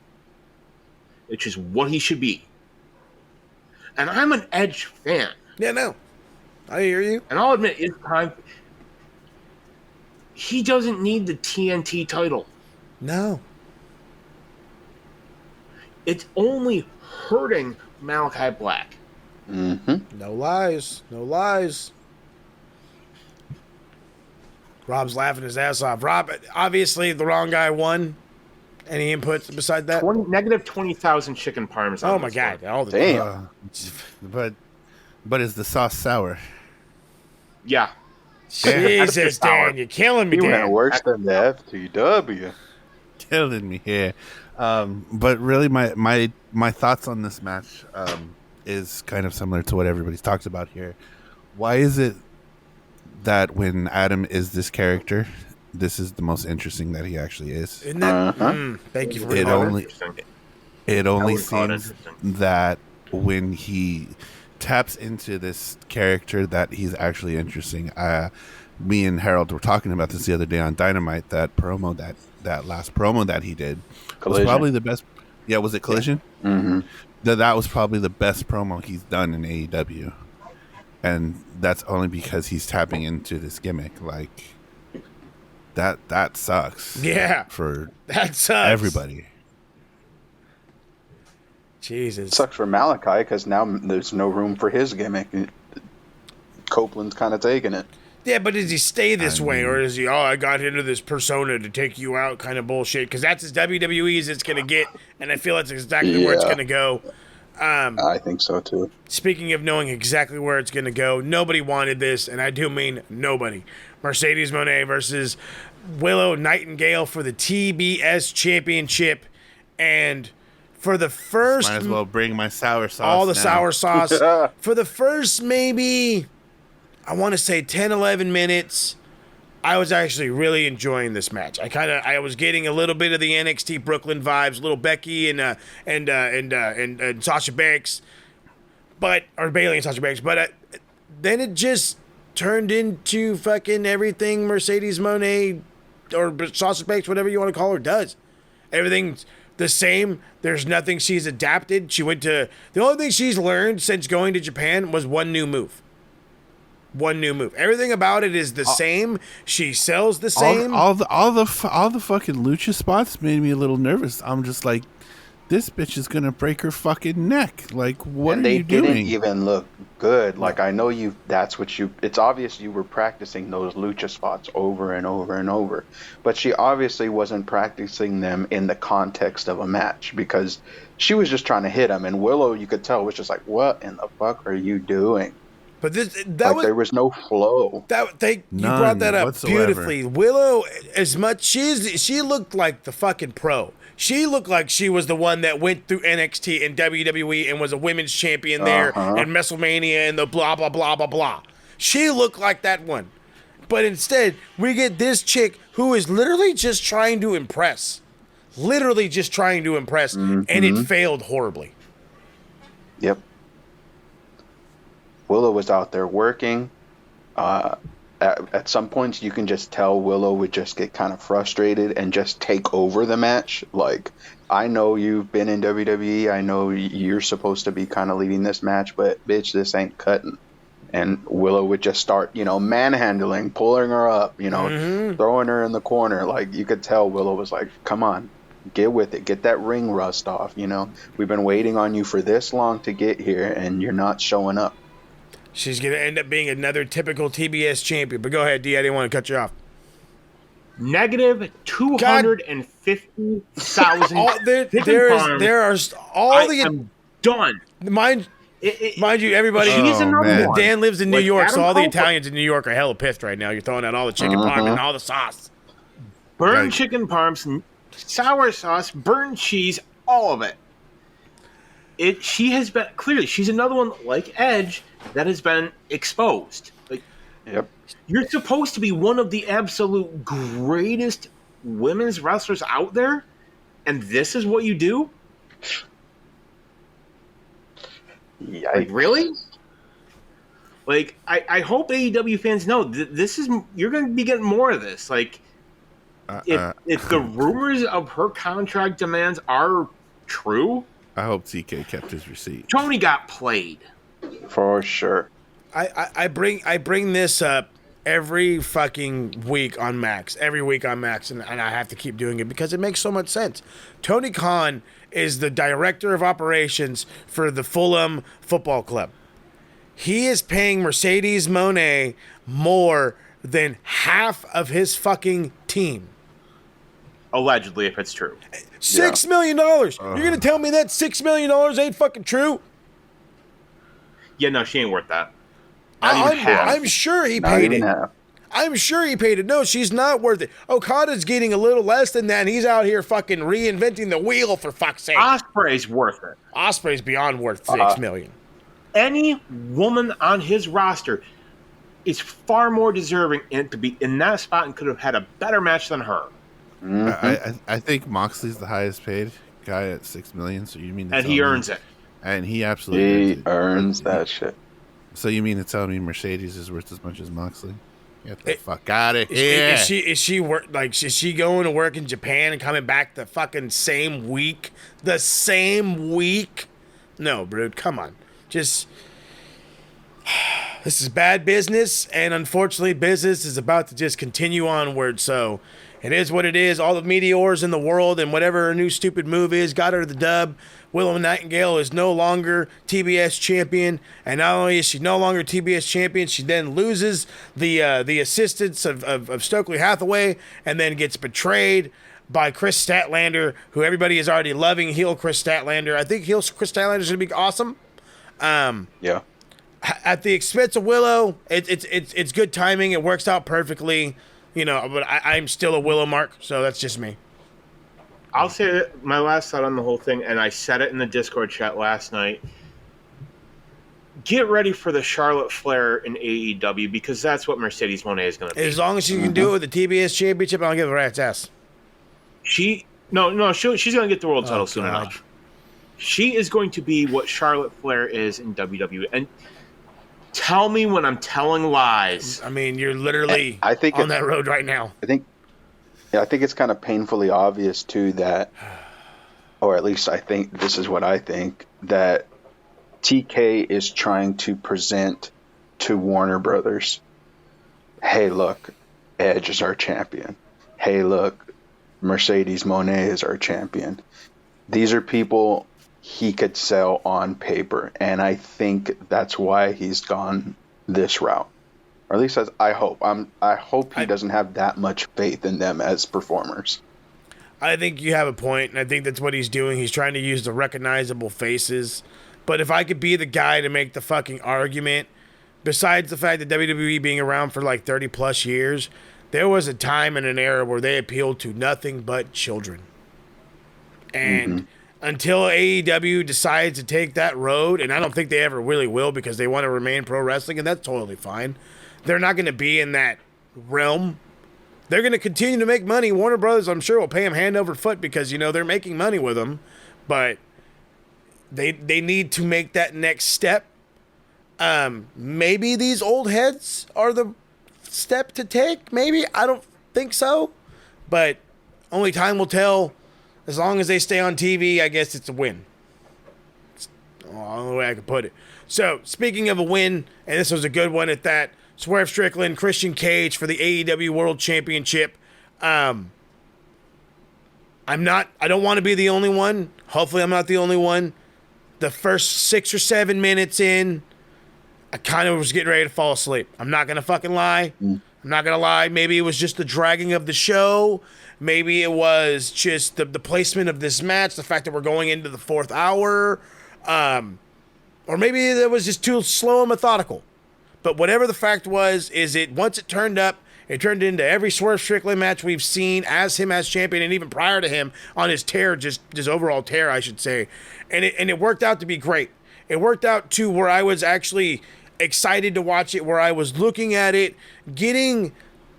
which is what he should be. And I'm an Edge fan. Yeah. No, I hear you. And I'll admit, it's time. He doesn't need the TNT title. No. It's only hurting Malachi Black. Mm-hmm. No lies. No lies. Rob's laughing his ass off. Rob, obviously the wrong guy won. Any inputs beside that? Negative 20,000 chicken parmesan. Oh my god! All the Damn. But is the sauce sour? Yeah. Jesus, Dan, you're killing me, He went Dan. worse than the FTW. Killing me here. But really, my thoughts on this match is kind of similar to what everybody's talked about here. Why is it that when Adam is this character, this is the most interesting that he actually is? Isn't that? Uh-huh. Thank you for It that. only would call it seems interesting. that when he taps into this character that he's actually interesting. Me and Harold were talking about this the other day on Dynamite. That promo, that last promo that he did was probably the best. Yeah, was it Collision? Yeah. Mm-hmm. That was probably the best promo he's done in AEW, and that's only because he's tapping into this gimmick. Like that sucks. Yeah, for that sucks. Everybody. Jesus. Sucks for Malachi because now there's no room for his gimmick. Copeland's kind of taking it. Yeah, but does he stay this way, or is he, I got into this persona to take you out kind of bullshit? Because that's as WWE as it's going to get, and I feel that's exactly where it's going to go. I think so, too. Speaking of knowing exactly where it's going to go, nobody wanted this, and I do mean nobody. Mercedes Moné versus Willow Nightingale for the TBS Championship, and for the first... Might as well bring my sour sauce all the now. sour sauce. For the first maybe... I want to say 10, 11 minutes, I was actually really enjoying this match. I was getting a little bit of the NXT Brooklyn vibes, little Becky and Sasha Banks, or Bayley and Sasha Banks. But then it just turned into fucking everything Mercedes Moné or Sasha Banks, whatever you want to call her, does. Everything's the same. There's nothing she's adapted. The only thing she's learned since going to Japan was one new move. Everything about it is the same. She sells the same. All the fucking lucha spots made me a little nervous. I'm just like, this bitch is gonna break her fucking neck. Like, what and are they you doing? didn't even look good. Like, I know it's obvious you were practicing those lucha spots over and over and over, but she obviously wasn't practicing them in the context of a match, because she was just trying to hit him, and Willow, you could tell, was just like, what in the fuck are you doing? But There was no flow. You brought that up whatsoever. beautifully. Willow, as much she looked like the fucking pro. She looked like she was the one that went through NXT and WWE and was a women's champion there and WrestleMania and the blah blah blah blah blah. She looked like that one. But instead, we get this chick who is literally just trying to impress. Literally just trying to impress, and it failed horribly. Yep. Willow was out there working. At some points, you can just tell Willow would just get kind of frustrated and just take over the match. Like, I know you've been in WWE. I know you're supposed to be kind of leading this match, but bitch, this ain't cutting. And Willow would just start, manhandling, pulling her up, throwing her in the corner. Like, you could tell Willow was like, come on, get with it. Get that ring rust off, We've been waiting on you for this long to get here, and you're not showing up. She's going to end up being another typical TBS champion. But go ahead, D. I didn't want to cut you off. Negative 250,000. I'm done. Mind you, everybody. She's another one. Dan lives in New York, Adam so all the Cole, Italians in New York are hella pissed right now. You're throwing out all the chicken parm and all the sauce. Burned chicken parms, sour sauce, burned cheese, all of it. She has been, clearly, she's another one like Edge that has been exposed. Like, yep. You're supposed to be one of the absolute greatest women's wrestlers out there, and this is what you do? Yikes. Like, really? Like, I hope AEW fans know this is, you're going to be getting more of this. Like, if the rumors of her contract demands are true, I hope TK kept his receipt. Tony got played. For sure. I bring this up every fucking week on Max. Every week on Max, and I have to keep doing it because it makes so much sense. Tony Khan is the director of operations for the Fulham Football Club. He is paying Mercedes Moné more than half of his fucking team. Allegedly, if it's true. $6 million. You're going to tell me that $6 million ain't fucking true? Yeah, no, she ain't worth that. I'm sure he paid it. Half. I'm sure he paid it. No, she's not worth it. Okada's getting a little less than that, and he's out here fucking reinventing the wheel, for fuck's sake. Ospreay's worth it. Ospreay's beyond worth $6 million. Any woman on his roster is far more deserving to be in that spot and could have had a better match than her. I think Moxley's the highest paid guy at $6 million. So you mean? And he earns it. And he absolutely earns that shit. So you mean to tell me Mercedes is worth as much as Moxley? Get the fuck out of here! Is she going to work in Japan and coming back the fucking same week? The same week? No, Brood, come on. This is bad business, and unfortunately, business is about to just continue onward. So it is what it is. All the meteors in the world and whatever her new stupid move is got her the dub. Willow Nightingale is no longer TBS champion, and not only is she no longer TBS champion, she then loses the assistance of Stokely Hathaway, and then gets betrayed by Chris Statlander, who everybody is already loving. Heel Chris Statlander. I think heel Chris Statlander is going to be awesome. Yeah. At the expense of Willow, it's good timing. It works out perfectly, But I'm still a Willow mark, so that's just me. I'll say my last thought on the whole thing, and I said it in the Discord chat last night. Get ready for the Charlotte Flair in AEW, because that's what Mercedes Moné is going to be. As long as she can do it with the TBS Championship, I'll give her a rat's ass. She's going to get the world title soon enough. She is going to be what Charlotte Flair is in WWE. And tell me when I'm telling lies. I mean, you're literally on that road right now. I think it's kind of painfully obvious, too, that, or at least I think this is what I think, that TK is trying to present to Warner Brothers, hey, look, Edge is our champion. Hey, look, Mercedes Moné is our champion. these are people he could sell on paper, and I think that's why he's gone this route. Or at least I hope. I hope he doesn't have that much faith in them as performers. I think you have a point, and I think that's what he's doing. He's trying to use the recognizable faces. But if I could be the guy to make the fucking argument, besides the fact that WWE being around for like 30 plus years, there was a time and an era where they appealed to nothing but children. And until AEW decides to take that road, and I don't think they ever really will because they want to remain pro wrestling, and that's totally fine. They're not going to be in that realm. They're going to continue to make money. Warner Brothers, I'm sure, will pay them hand over foot because, they're making money with them. But they need to make that next step. Maybe these old heads are the step to take. Maybe. I don't think so. But only time will tell. As long as they stay on TV, I guess it's a win. It's the only way I can put it. So, speaking of a win, and this was a good one at that, Swerve Strickland, Christian Cage for the AEW World Championship. I don't want to be the only one. Hopefully I'm not the only one. The first 6 or 7 minutes in, I kind of was getting ready to fall asleep. I'm not going to fucking lie. I'm not going to lie. Maybe it was just the dragging of the show. Maybe it was just the placement of this match, the fact that we're going into the 4th hour. Or maybe it was just too slow and methodical. But whatever the fact was, once it turned up, it turned into every Swerve Strickland match we've seen as him as champion, and even prior to him on his tear, just his overall tear, I should say. And it worked out to be great. It worked out to where I was actually excited to watch it, where I was looking at it, getting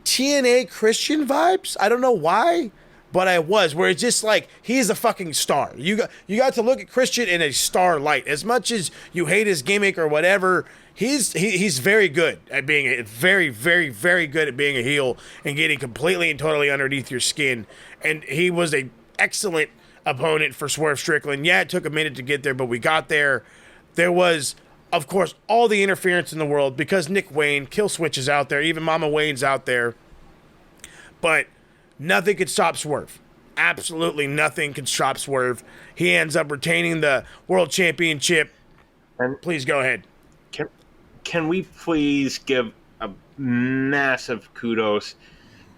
TNA Christian vibes. I don't know why, but I was, where it's just like, he's a fucking star. You got to look at Christian in a star light. As much as you hate his gimmick or whatever, he's very good at being very, very, very good at being a heel and getting completely and totally underneath your skin. And he was a excellent opponent for Swerve Strickland. Yeah, it took a minute to get there, but we got there. There was, of course, all the interference in the world because Nick Wayne, Killswitch is out there, even Mama Wayne's out there. But nothing could stop Swerve. Absolutely nothing could stop Swerve. He ends up retaining the World Championship. And please go ahead. Can we please give a massive kudos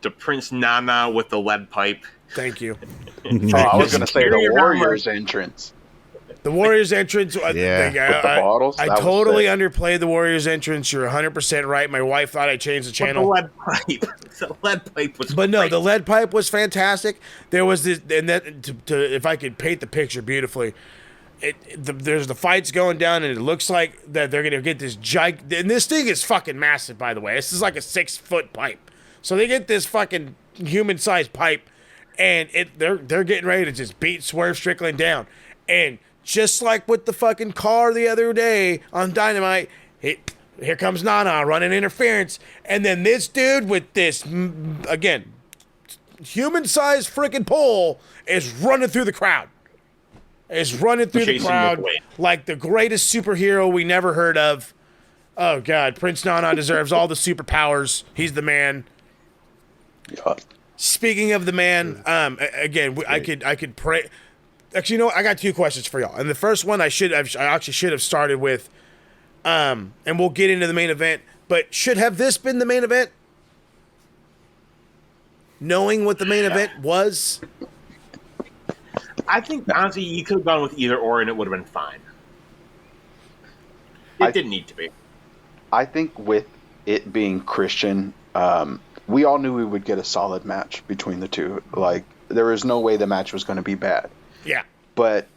to Prince Nana with the lead pipe? Thank you. I was going to say the Warriors entrance. The Warriors entrance. Yeah. With the bottles. I totally underplayed the Warriors entrance. You're 100% right. My wife thought I changed the channel. The lead pipe. The lead pipe was. But no, great. the lead pipe was fantastic. There was this, and that if I could paint the picture beautifully. There's the fights going down, and it looks like that they're gonna get this and this thing is fucking massive, by the way. This is like a 6-foot pipe. So they get this fucking human-sized pipe, and they're getting ready to just beat Swerve Strickland down. And just like with the fucking car the other day on Dynamite, here comes Nana running interference, and then this dude with this again human-sized freaking pole is running through the crowd. Is running through the crowd like the greatest superhero we never heard of. Oh, God. Prince Nana deserves all the superpowers. He's the man. Yeah. Speaking of the man, again, I could pray. Actually, you know what? I got 2 questions for y'all. And the first one I actually should have started with, and we'll get into the main event, but should have this been the main event? Knowing what the main event was? I think, honestly, you could have gone with either or, and it would have been fine. It didn't need to be. I think with it being Christian, we all knew we would get a solid match between the two. Like, there was no way the match was going to be bad. Yeah. But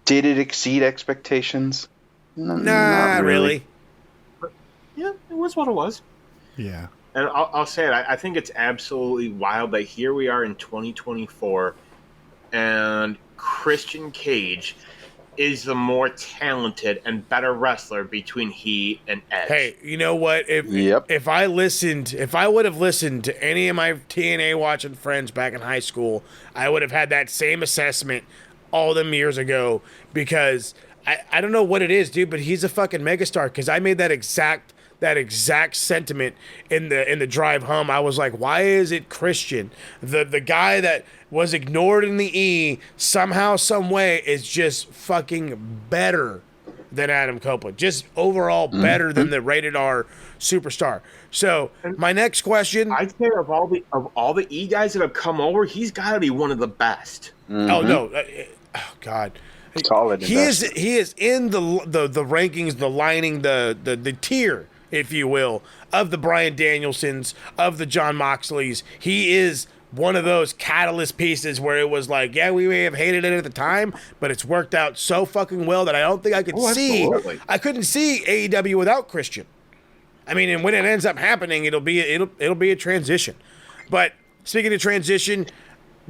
did it exceed expectations? Not really. Yeah, it was what it was. Yeah. And I'll say it. I think it's absolutely wild that here we are in 2024, and Christian Cage is the more talented and better wrestler between he and Edge. Hey, you know what? If I would have listened to any of my TNA watching friends back in high school, I would have had that same assessment all them years ago, because I don't know what it is, dude, but he's a fucking megastar, because I made that exact that exact sentiment in the drive home. I was like, why is it Christian? The guy that was ignored in the E somehow, some way is just fucking better than Adam Copeland. Just overall better than the rated R superstar. So my next question, I'd say of all the E guys that have come over, he's got to be one of the best. oh no, oh God. Solid He is in the rankings, the lining, the tier, if you will, of the Bryan Danielsons, of the John Moxleys. He is one of those catalyst pieces where it was like, yeah, we may have hated it at the time, but it's worked out so fucking well that I don't think I could I couldn't see AEW without Christian. I mean, and when it ends up happening, it'll be a transition. But speaking of transition,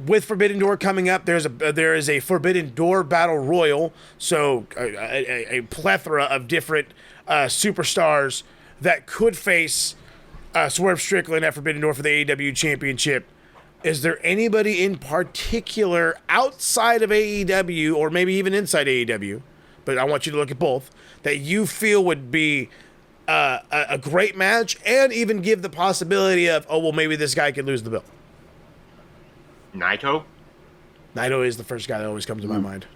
with Forbidden Door coming up, there is a Forbidden Door Battle Royal, so a plethora of different superstars that could face Swerve Strickland at Forbidden Door for the AEW Championship. Is there anybody in particular outside of AEW, or maybe even inside AEW, but I want you to look at both, that you feel would be a great match and even give the possibility of, oh, well, maybe this guy could lose the belt? Naito is the first guy that always comes to my mind.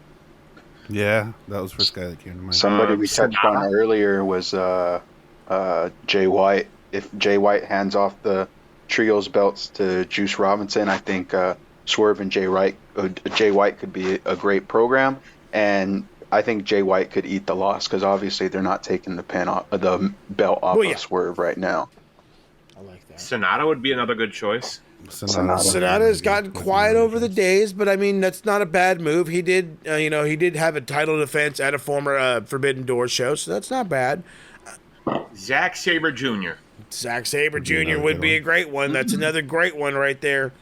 Yeah, that was the first guy that came to mind. Somebody we touched on earlier was Jay White. If Jay White hands off the trios belts to Juice Robinson, I think Swerve and Jay White could be a great program, and I think Jay White could eat the loss because obviously they're not taking the belt off of Swerve right now. I like that. Sonata would be another good choice. Sonata has gotten quiet over the days, but I mean that's not a bad move. He did, he did have a title defense at a former Forbidden Door show, so that's not bad. Zack Sabre Jr. Zack Sabre Jr. would be a great one. That's another great one right there.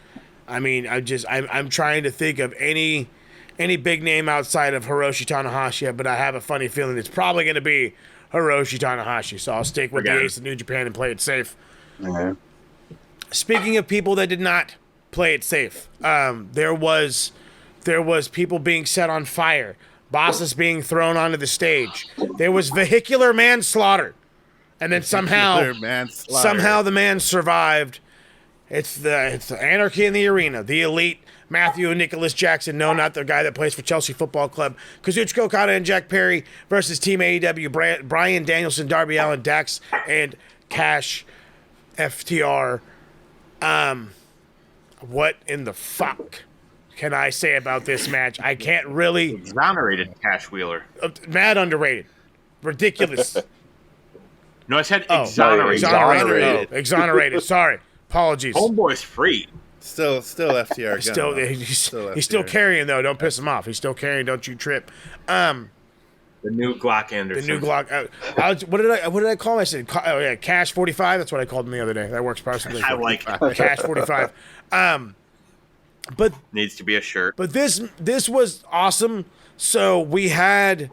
I mean, I'm trying to think of any big name outside of Hiroshi Tanahashi, but I have a funny feeling it's probably going to be Hiroshi Tanahashi. So I'll stick with the Ace of New Japan and play it safe. Okay. Speaking of people that did not play it safe, there was people being set on fire, bosses being thrown onto the stage. There was vehicular manslaughter, and then somehow the man survived. It's the Anarchy in the Arena, the Elite, Matthew and Nicholas Jackson. No, not the guy that plays for Chelsea Football Club. Kazuchika Okada and Jack Perry versus Team AEW, Bryan Danielson, Darby Allin, Dax, and Cash FTR. What in the fuck can I say about this match? I can't really. Exonerated Cash Wheeler. Mad underrated. Ridiculous. No, I said exonerated. Exonerated. Sorry. Apologies. Homeboy's free. Still FTR. He's still carrying, though. Don't piss him off. He's still carrying. Don't you trip. The new Glock Anderson. The new Glock. What did I call him? I said, Cash 45. That's what I called him the other day. That works perfectly. I like Cash 45. But needs to be a shirt. But this was awesome. So we had,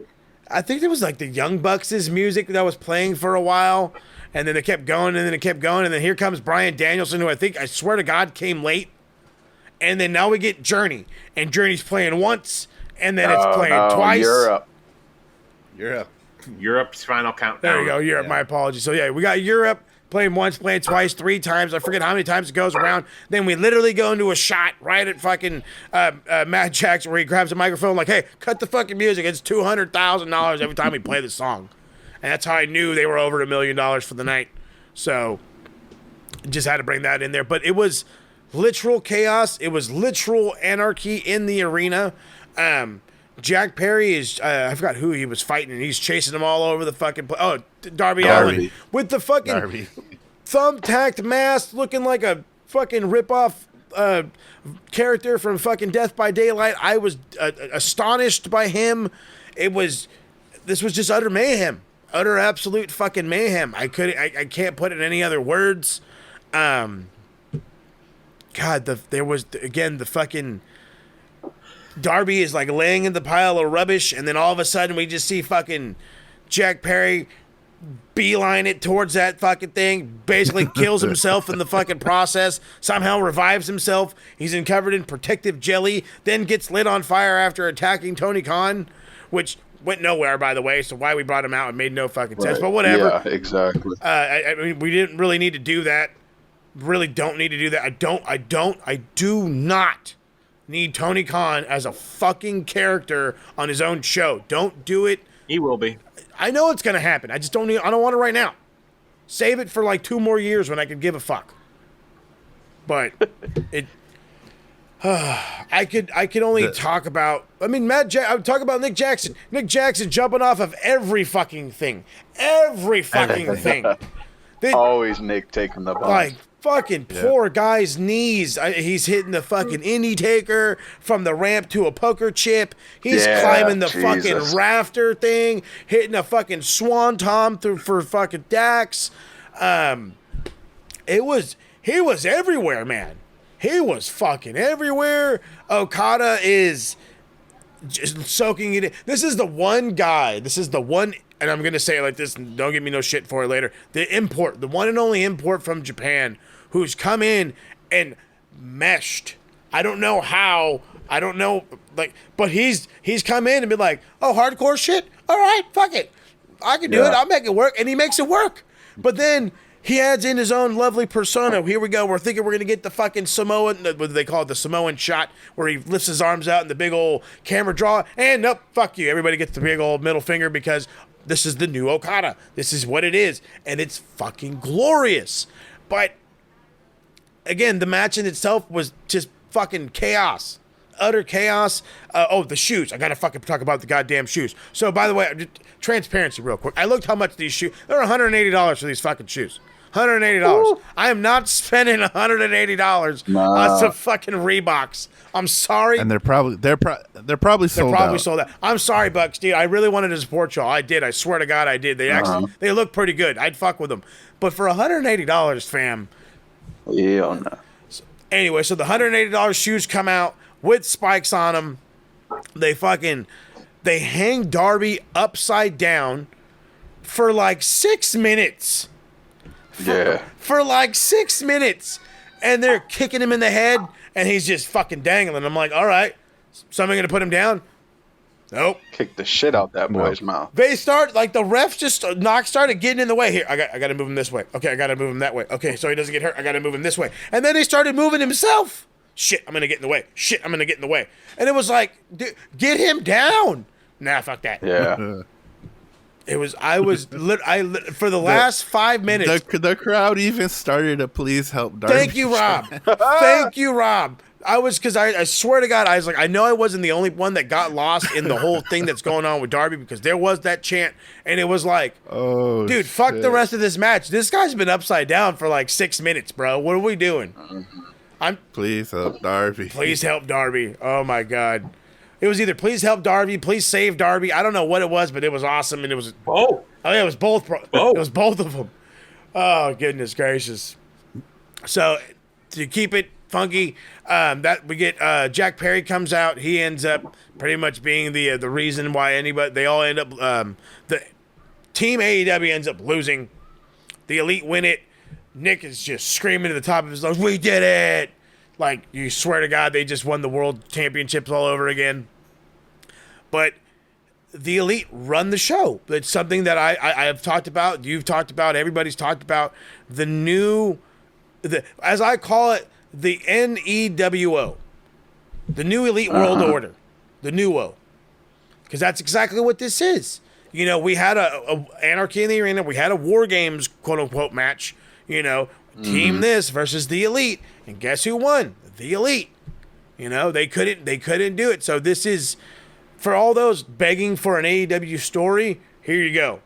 I think there was like the Young Bucks' music that was playing for a while, and then it kept going, and then it kept going, and then here comes Bryan Danielson, who I swear to God came late, and then now we get Journey, and Journey's playing once, and then it's playing twice. Europe's final countdown. There you go, Europe. Yeah. My apologies. So yeah, we got Europe playing once, playing twice, 3 times. I forget how many times it goes around. Then we literally go into a shot right at fucking Matt Jackson where he grabs a microphone like, hey, cut the fucking music. It's $200,000 every time we play the song. And that's how I knew they were over $1 million for the night. So just had to bring that in there. But it was literal chaos. It was literal anarchy in the arena. Jack Perry is, I forgot who he was fighting, and he's chasing them all over the fucking place. Oh, Darby Allin with the fucking thumbtacked mask looking like a fucking ripoff character from fucking Death by Daylight. I was astonished by him. This was just utter mayhem. Utter absolute fucking mayhem. I can't put it in any other words. God, there was, again, the fucking Darby is like laying in the pile of rubbish, and then all of a sudden we just see fucking Jack Perry beeline it towards that fucking thing, basically kills himself in the fucking process, somehow revives himself. He's covered in protective jelly, then gets lit on fire after attacking Tony Khan, which went nowhere, by the way. So why we brought him out, it made no fucking sense. But whatever. Yeah, exactly. I mean, we didn't really need to do that. Really don't need to do that. I do not need Tony Khan as a fucking character on his own show. Don't do it. He will be. I know it's gonna happen. I just don't need. I don't want it right now. Save it for like 2 more years when I can give a fuck. But it. I could only talk about. I mean, I would talk about Nick Jackson. Nick Jackson jumping off of every fucking thing. Every fucking thing. Always Nick taking the bump. Like, fucking poor guy's knees. He's hitting the fucking indie taker from the ramp to a poker chip. He's climbing the fucking rafter thing, hitting a fucking swan tom for fucking Dax. He was everywhere, man. He was fucking everywhere. Okada is just soaking it in. This is the one guy. This is the one. And I'm going to say it like this, and don't give me no shit for it later. The one and only import from Japan who's come in and meshed. I don't know how. I don't know. But he's come in and been like, oh, hardcore shit? All right, fuck it. I can do it. I'll make it work. And he makes it work. But then he adds in his own lovely persona. Here we go. We're thinking we're going to get the fucking Samoan, what do they call it? The Samoan shot where he lifts his arms out and the big old camera draw. And nope, fuck you. Everybody gets the big old middle finger because this is the new Okada. This is what it is. And it's fucking glorious. But, again, the match in itself was just fucking chaos. Utter chaos. The shoes. I got to fucking talk about the goddamn shoes. So, by the way, transparency real quick. I looked how much these shoes. They're $180 for these fucking shoes. $180. Ooh. I am not spending $180 on some fucking Reeboks. I'm sorry. And they're probably sold out. I'm sorry, Bucks, dude. I really wanted to support y'all. I did. I swear to God, I did. They look pretty good. I'd fuck with them. But for $180, fam. Yeah, no. Anyway, so the $180 shoes come out with spikes on them. They hang Darby upside down for like 6 minutes. For like 6 minutes. And they're kicking him in the head, and he's just fucking dangling. I'm like, all right, somebody going to put him down? Nope. Kick the shit out that boy's mouth. They start, like, the ref just started getting in the way. Here, I got to move him this way. Okay, I got to move him that way. Okay, so he doesn't get hurt. I got to move him this way. And then he started moving himself. Shit, I'm going to get in the way. Shit, I'm going to get in the way. And it was like, dude, get him down. Nah, fuck that. Yeah. For the last 5 minutes. The crowd even started to please help Darby. Thank you, Rob. Thank you, Rob. Because I swear to God, I was like, I know I wasn't the only one that got lost in the whole thing that's going on with Darby, because there was that chant, and it was like, oh, dude, fuck the rest of this match. This guy's been upside down for like 6 minutes, bro. What are we doing? Please help Darby. Please help Darby. Oh, my God. It was either please help Darby, please save Darby. I don't know what it was, but it was awesome, and it was both. Oh yeah, it was both. It was both of them. Oh, goodness gracious! So to keep it funky, that we get Jack Perry comes out. He ends up pretty much being the reason why they all end up the team AEW ends up losing. The Elite win it. Nick is just screaming at the top of his lungs, "We did it!" Like, you swear to God, they just won the world championships all over again. But the Elite run the show. It's something that I have talked about, you've talked about, everybody's talked about. As I call it, the NEWO. The New Elite World Order. The NEWO. Because that's exactly what this is. You know, we had a Anarchy in the Arena. We had a War Games, quote-unquote, match. You know, Team this versus the Elite. And guess who won? The Elite. You know, they couldn't do it. So this is, for all those begging for an AEW story, here you go.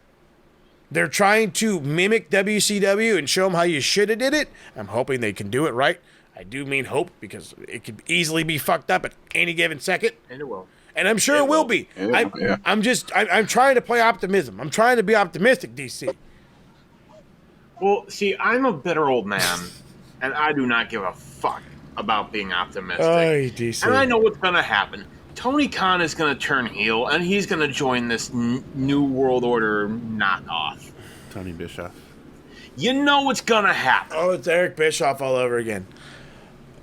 They're trying to mimic WCW and show them how you should have did it. I'm hoping they can do it right. I do mean hope, because it could easily be fucked up at any given second. And it will. And I'm sure it will be. I'm trying to play optimism. I'm trying to be optimistic, DC. Well, see, I'm a bitter old man, and I do not give a fuck about being optimistic. Oy, DC. And I know what's going to happen. Tony Khan is going to turn heel, and he's going to join this New World Order knockoff. Tony Bischoff. You know what's going to happen. Oh, it's Eric Bischoff all over again.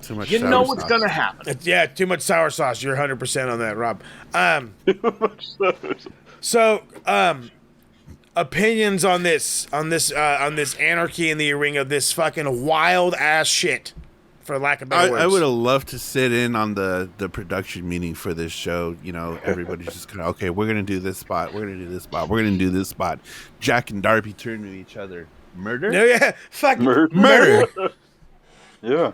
Too much. You know what's going to happen. Too much sour sauce. You're 100% on that, Rob. So, opinions on this Anarchy in the ring of this fucking wild ass shit, for lack of better words. I would have loved to sit in on the production meeting for this show. You know, everybody's just kind of, okay, we're going to do this spot. We're going to do this spot. We're going to do this spot. Jack and Darby turn to each other. Murder? No, yeah. Fuck. Murder. Yeah.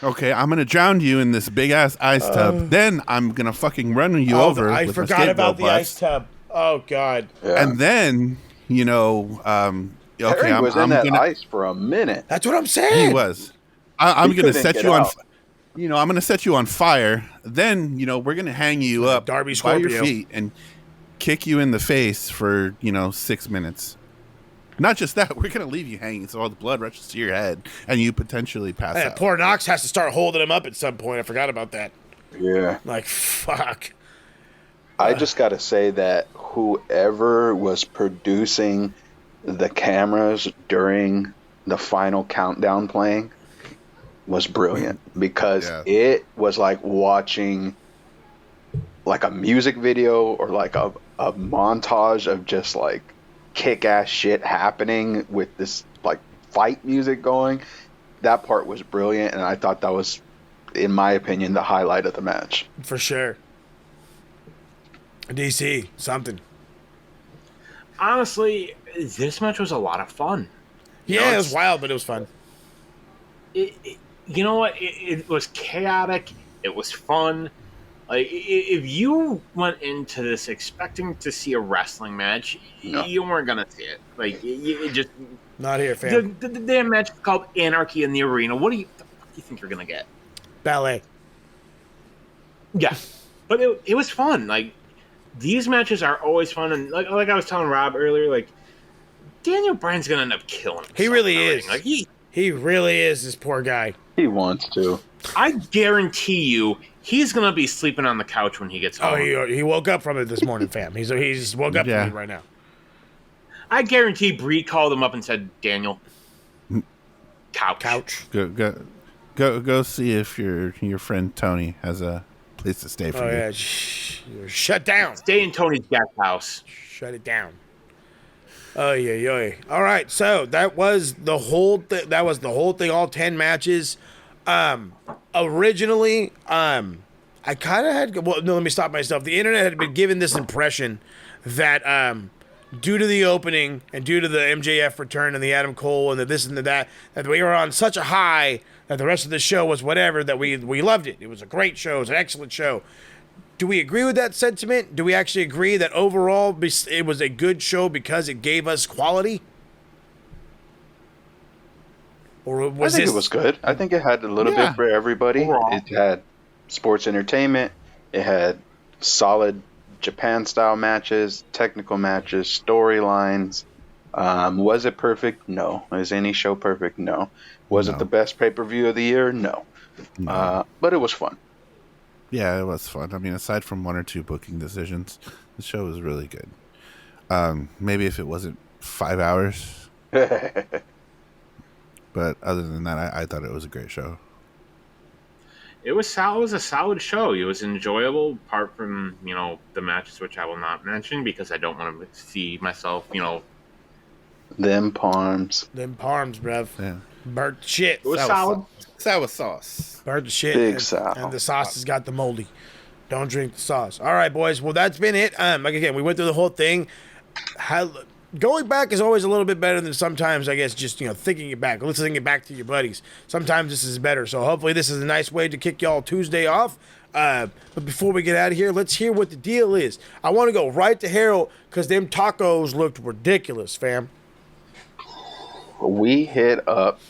Okay, I'm going to drown you in this big-ass ice tub. Then I'm going to fucking run you over I with forgot about the bust. ice tub. Oh, God. Yeah. And then, you know, okay, Harry was in that gonna, ice for a minute. That's what I'm saying. He was. I'm He going to couldn't set get you on. out. You know, I'm going to set you on fire. Then, you know, we're going to hang you up Darby by your Scorpio. feet and kick you in the face for, 6 minutes. Not just that, we're going to leave you hanging so all the blood rushes to your head and you potentially pass Hey, out. poor Knox has to start holding him up at some point. I forgot about that. Yeah. Like, fuck. I just got to say that whoever was producing the cameras during the final countdown playing was brilliant, because it was like watching like a music video or like a montage of just like kick-ass shit happening with this like fight music going. That part was brilliant, and I thought that was, in my opinion, the highlight of the match. For sure. DC, something. Honestly, this match was a lot of fun. Yeah, it was wild, but it was fun. You know what? It was chaotic. It was fun. Like, if you went into this expecting to see a wrestling match, you weren't gonna see it. Like, it just not here, fam. The damn match is called Anarchy in the Arena. What do you think you're gonna get? Ballet. Yeah, but it was fun. Like, these matches are always fun, and like I was telling Rob earlier, like, Daniel Bryan's gonna end up killing himself. He really is. Like, he really is, this poor guy. He wants to. I guarantee you, he's gonna be sleeping on the couch when he gets home. Oh, he woke up from it this morning, fam. He's woke up from it right now. I guarantee Bree called him up and said, "Daniel, couch. Go see if your friend Tony has a place to stay for you. Oh yeah, shut down. Stay in Tony's guest house. Shut it down. Oh yeah. All right, so that was the whole thing. That was the whole thing. All 10 matches. Originally, I kind of had. Well, no, let me stop myself. The internet had been given this impression that due to the opening and due to the MJF return and the Adam Cole and the this and the that we were on such a high that the rest of the show was whatever, that we loved it. It was a great show. It was an excellent show. Do we agree with that sentiment? Do we actually agree that overall it was a good show because it gave us quality? Or was I think it was good. I think it had a little bit for everybody. Overall. It had sports entertainment. It had solid Japan-style matches, technical matches, storylines. Was it perfect? No. Is any show perfect? No. Was it the best pay-per-view of the year? No. But it was fun. Yeah, it was fun. I mean, aside from one or two booking decisions, the show was really good. Maybe if it wasn't 5 hours. But other than that, I thought it was a great show. It was a solid show. It was enjoyable, apart from, the matches, which I will not mention because I don't want to see myself, Them palms. Them palms, bruv. Yeah. Burnt shit. It was solid. Sour sauce. Burnt shit. Big and, sour. and the sauce has got the moldy. Don't drink the sauce. All right, boys. Well, that's been it. Like again, we went through the whole thing. Going back is always a little bit better than sometimes, I guess, just, thinking it back, listening it back to your buddies. Sometimes this is better. So hopefully this is a nice way to kick y'all Tuesday off. But before we get out of here, let's hear what the deal is. I want to go right to Harold because them tacos looked ridiculous, fam. We hit up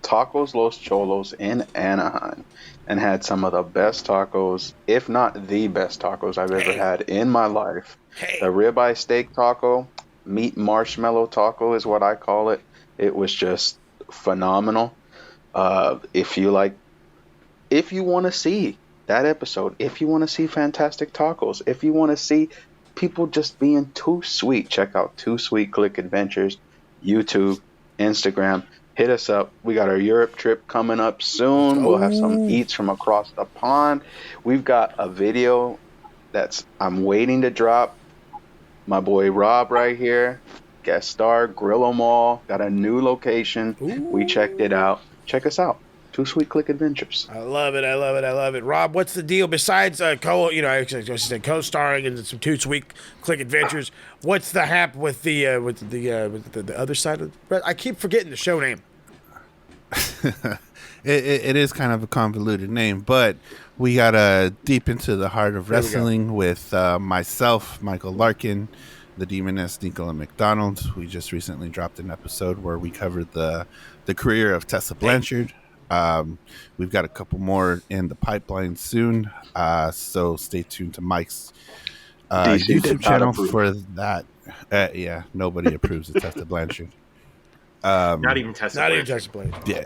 Tacos Los Cholos in Anaheim and had some of the best tacos, if not the best tacos I've ever had in my life. The ribeye steak taco, meat marshmallow taco is what I call it. It was just phenomenal. If you want to see that episode, if you want to see fantastic tacos, if you want to see people just being too sweet, check out Too Sweet Click Adventures, YouTube, Instagram. Hit us up. We got our Europe trip coming up soon. We'll have some eats from across the pond. We've got a video I'm waiting to drop My boy Rob right here, guest star, Grillo Mall, got a new location. We checked it out. Check us out. Two Sweet Click Adventures. I love it. I love it. I love it. Rob, what's the deal besides I said co-starring and some Too Sweet Click Adventures? What's the hap with the other side of it? I keep forgetting the show name. It is kind of a convoluted name, but we got deep into the heart of wrestling with myself, Michael Larkin, the Demoness, Nicola McDonald. We just recently dropped an episode where we covered the career of Tessa Blanchard. We've got a couple more in the pipeline soon, so stay tuned to Mike's YouTube channel for that. Yeah, nobody approves of Tessa Blanchard. Not even Tessa Not even Blanchard. Tessa Blanchard. Yeah,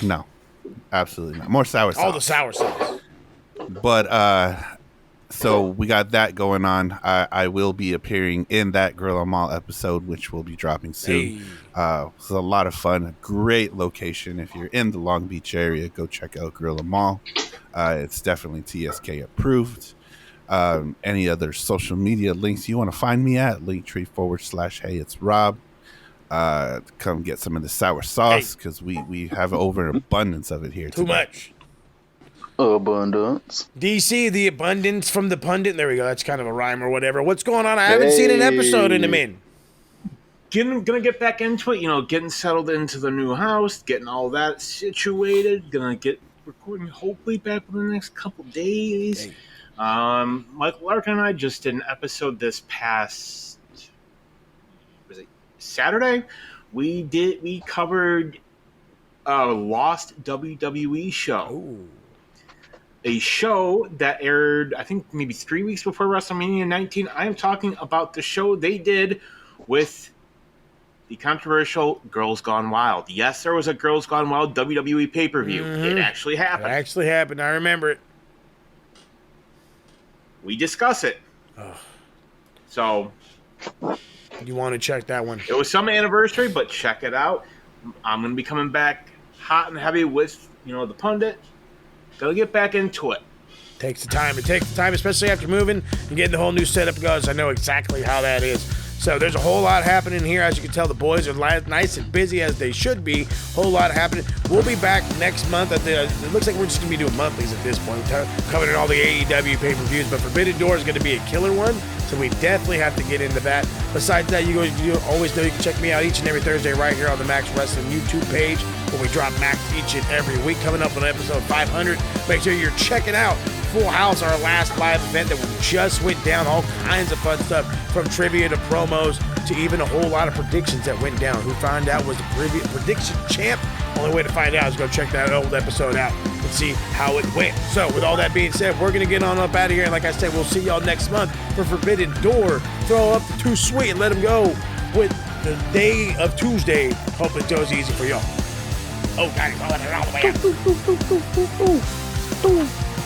no, absolutely not. More sour sauce. All the sour sauce. But so we got that going on. I will be appearing in that Gorilla Mall episode, which will be dropping soon. It's a lot of fun. A great location. If you're in the Long Beach area, go check out Gorilla Mall. It's definitely TSK approved. Any other social media links you want to find me at, linktree/hey it's Rob. Come get some of the sour sauce because we have over an abundance of it here. Too much. Abundance. DC, the abundance from the pundit. There we go. That's kind of a rhyme or whatever. What's going on? I haven't seen an episode in a minute. Gonna get back into it, getting settled into the new house, getting all that situated, gonna get recording hopefully back within the next couple days. Hey. Michael Larkin and I just did an episode this past, was it Saturday? We covered a lost WWE show. Ooh. A show that aired, I think, maybe 3 weeks before WrestleMania 19. I am talking about the show they did with the controversial Girls Gone Wild. Yes, there was a Girls Gone Wild WWE pay-per-view. Mm-hmm. It actually happened. It actually happened. I remember it. We discuss it. Ugh. So You want to check that one. it was some anniversary, but check it out. I'm going to be coming back hot and heavy with, the pundit. Gotta get back into it. Takes the time. It takes the time, especially after moving and getting the whole new setup goes. I know exactly how that is. So there's a whole lot happening here. As you can tell, the boys are nice and busy as they should be. Whole lot happening. We'll be back next month. It looks like we're just going to be doing monthlies at this point, covering all the AEW pay-per-views. But Forbidden Door is going to be a killer one, so we definitely have to get into that. Besides that, you always know you can check me out each and every Thursday right here on the Max Wrestling YouTube page, where we drop Max each and every week. Coming up on episode 500, make sure you're checking out Full House, our last live event that we just went down. All kinds of fun stuff, from trivia to promos to even a whole lot of predictions that went down. Who found out was the prediction champ? Only way to find out is go check that old episode out and see how it went. So with all that being said, we're going to get on up out of here. And like I said, we'll see y'all next month for Forbidden Door. Throw up the Too Sweet and let them go with the day of Tuesday. Hope it goes easy for y'all. Oh, God, he's all the way out.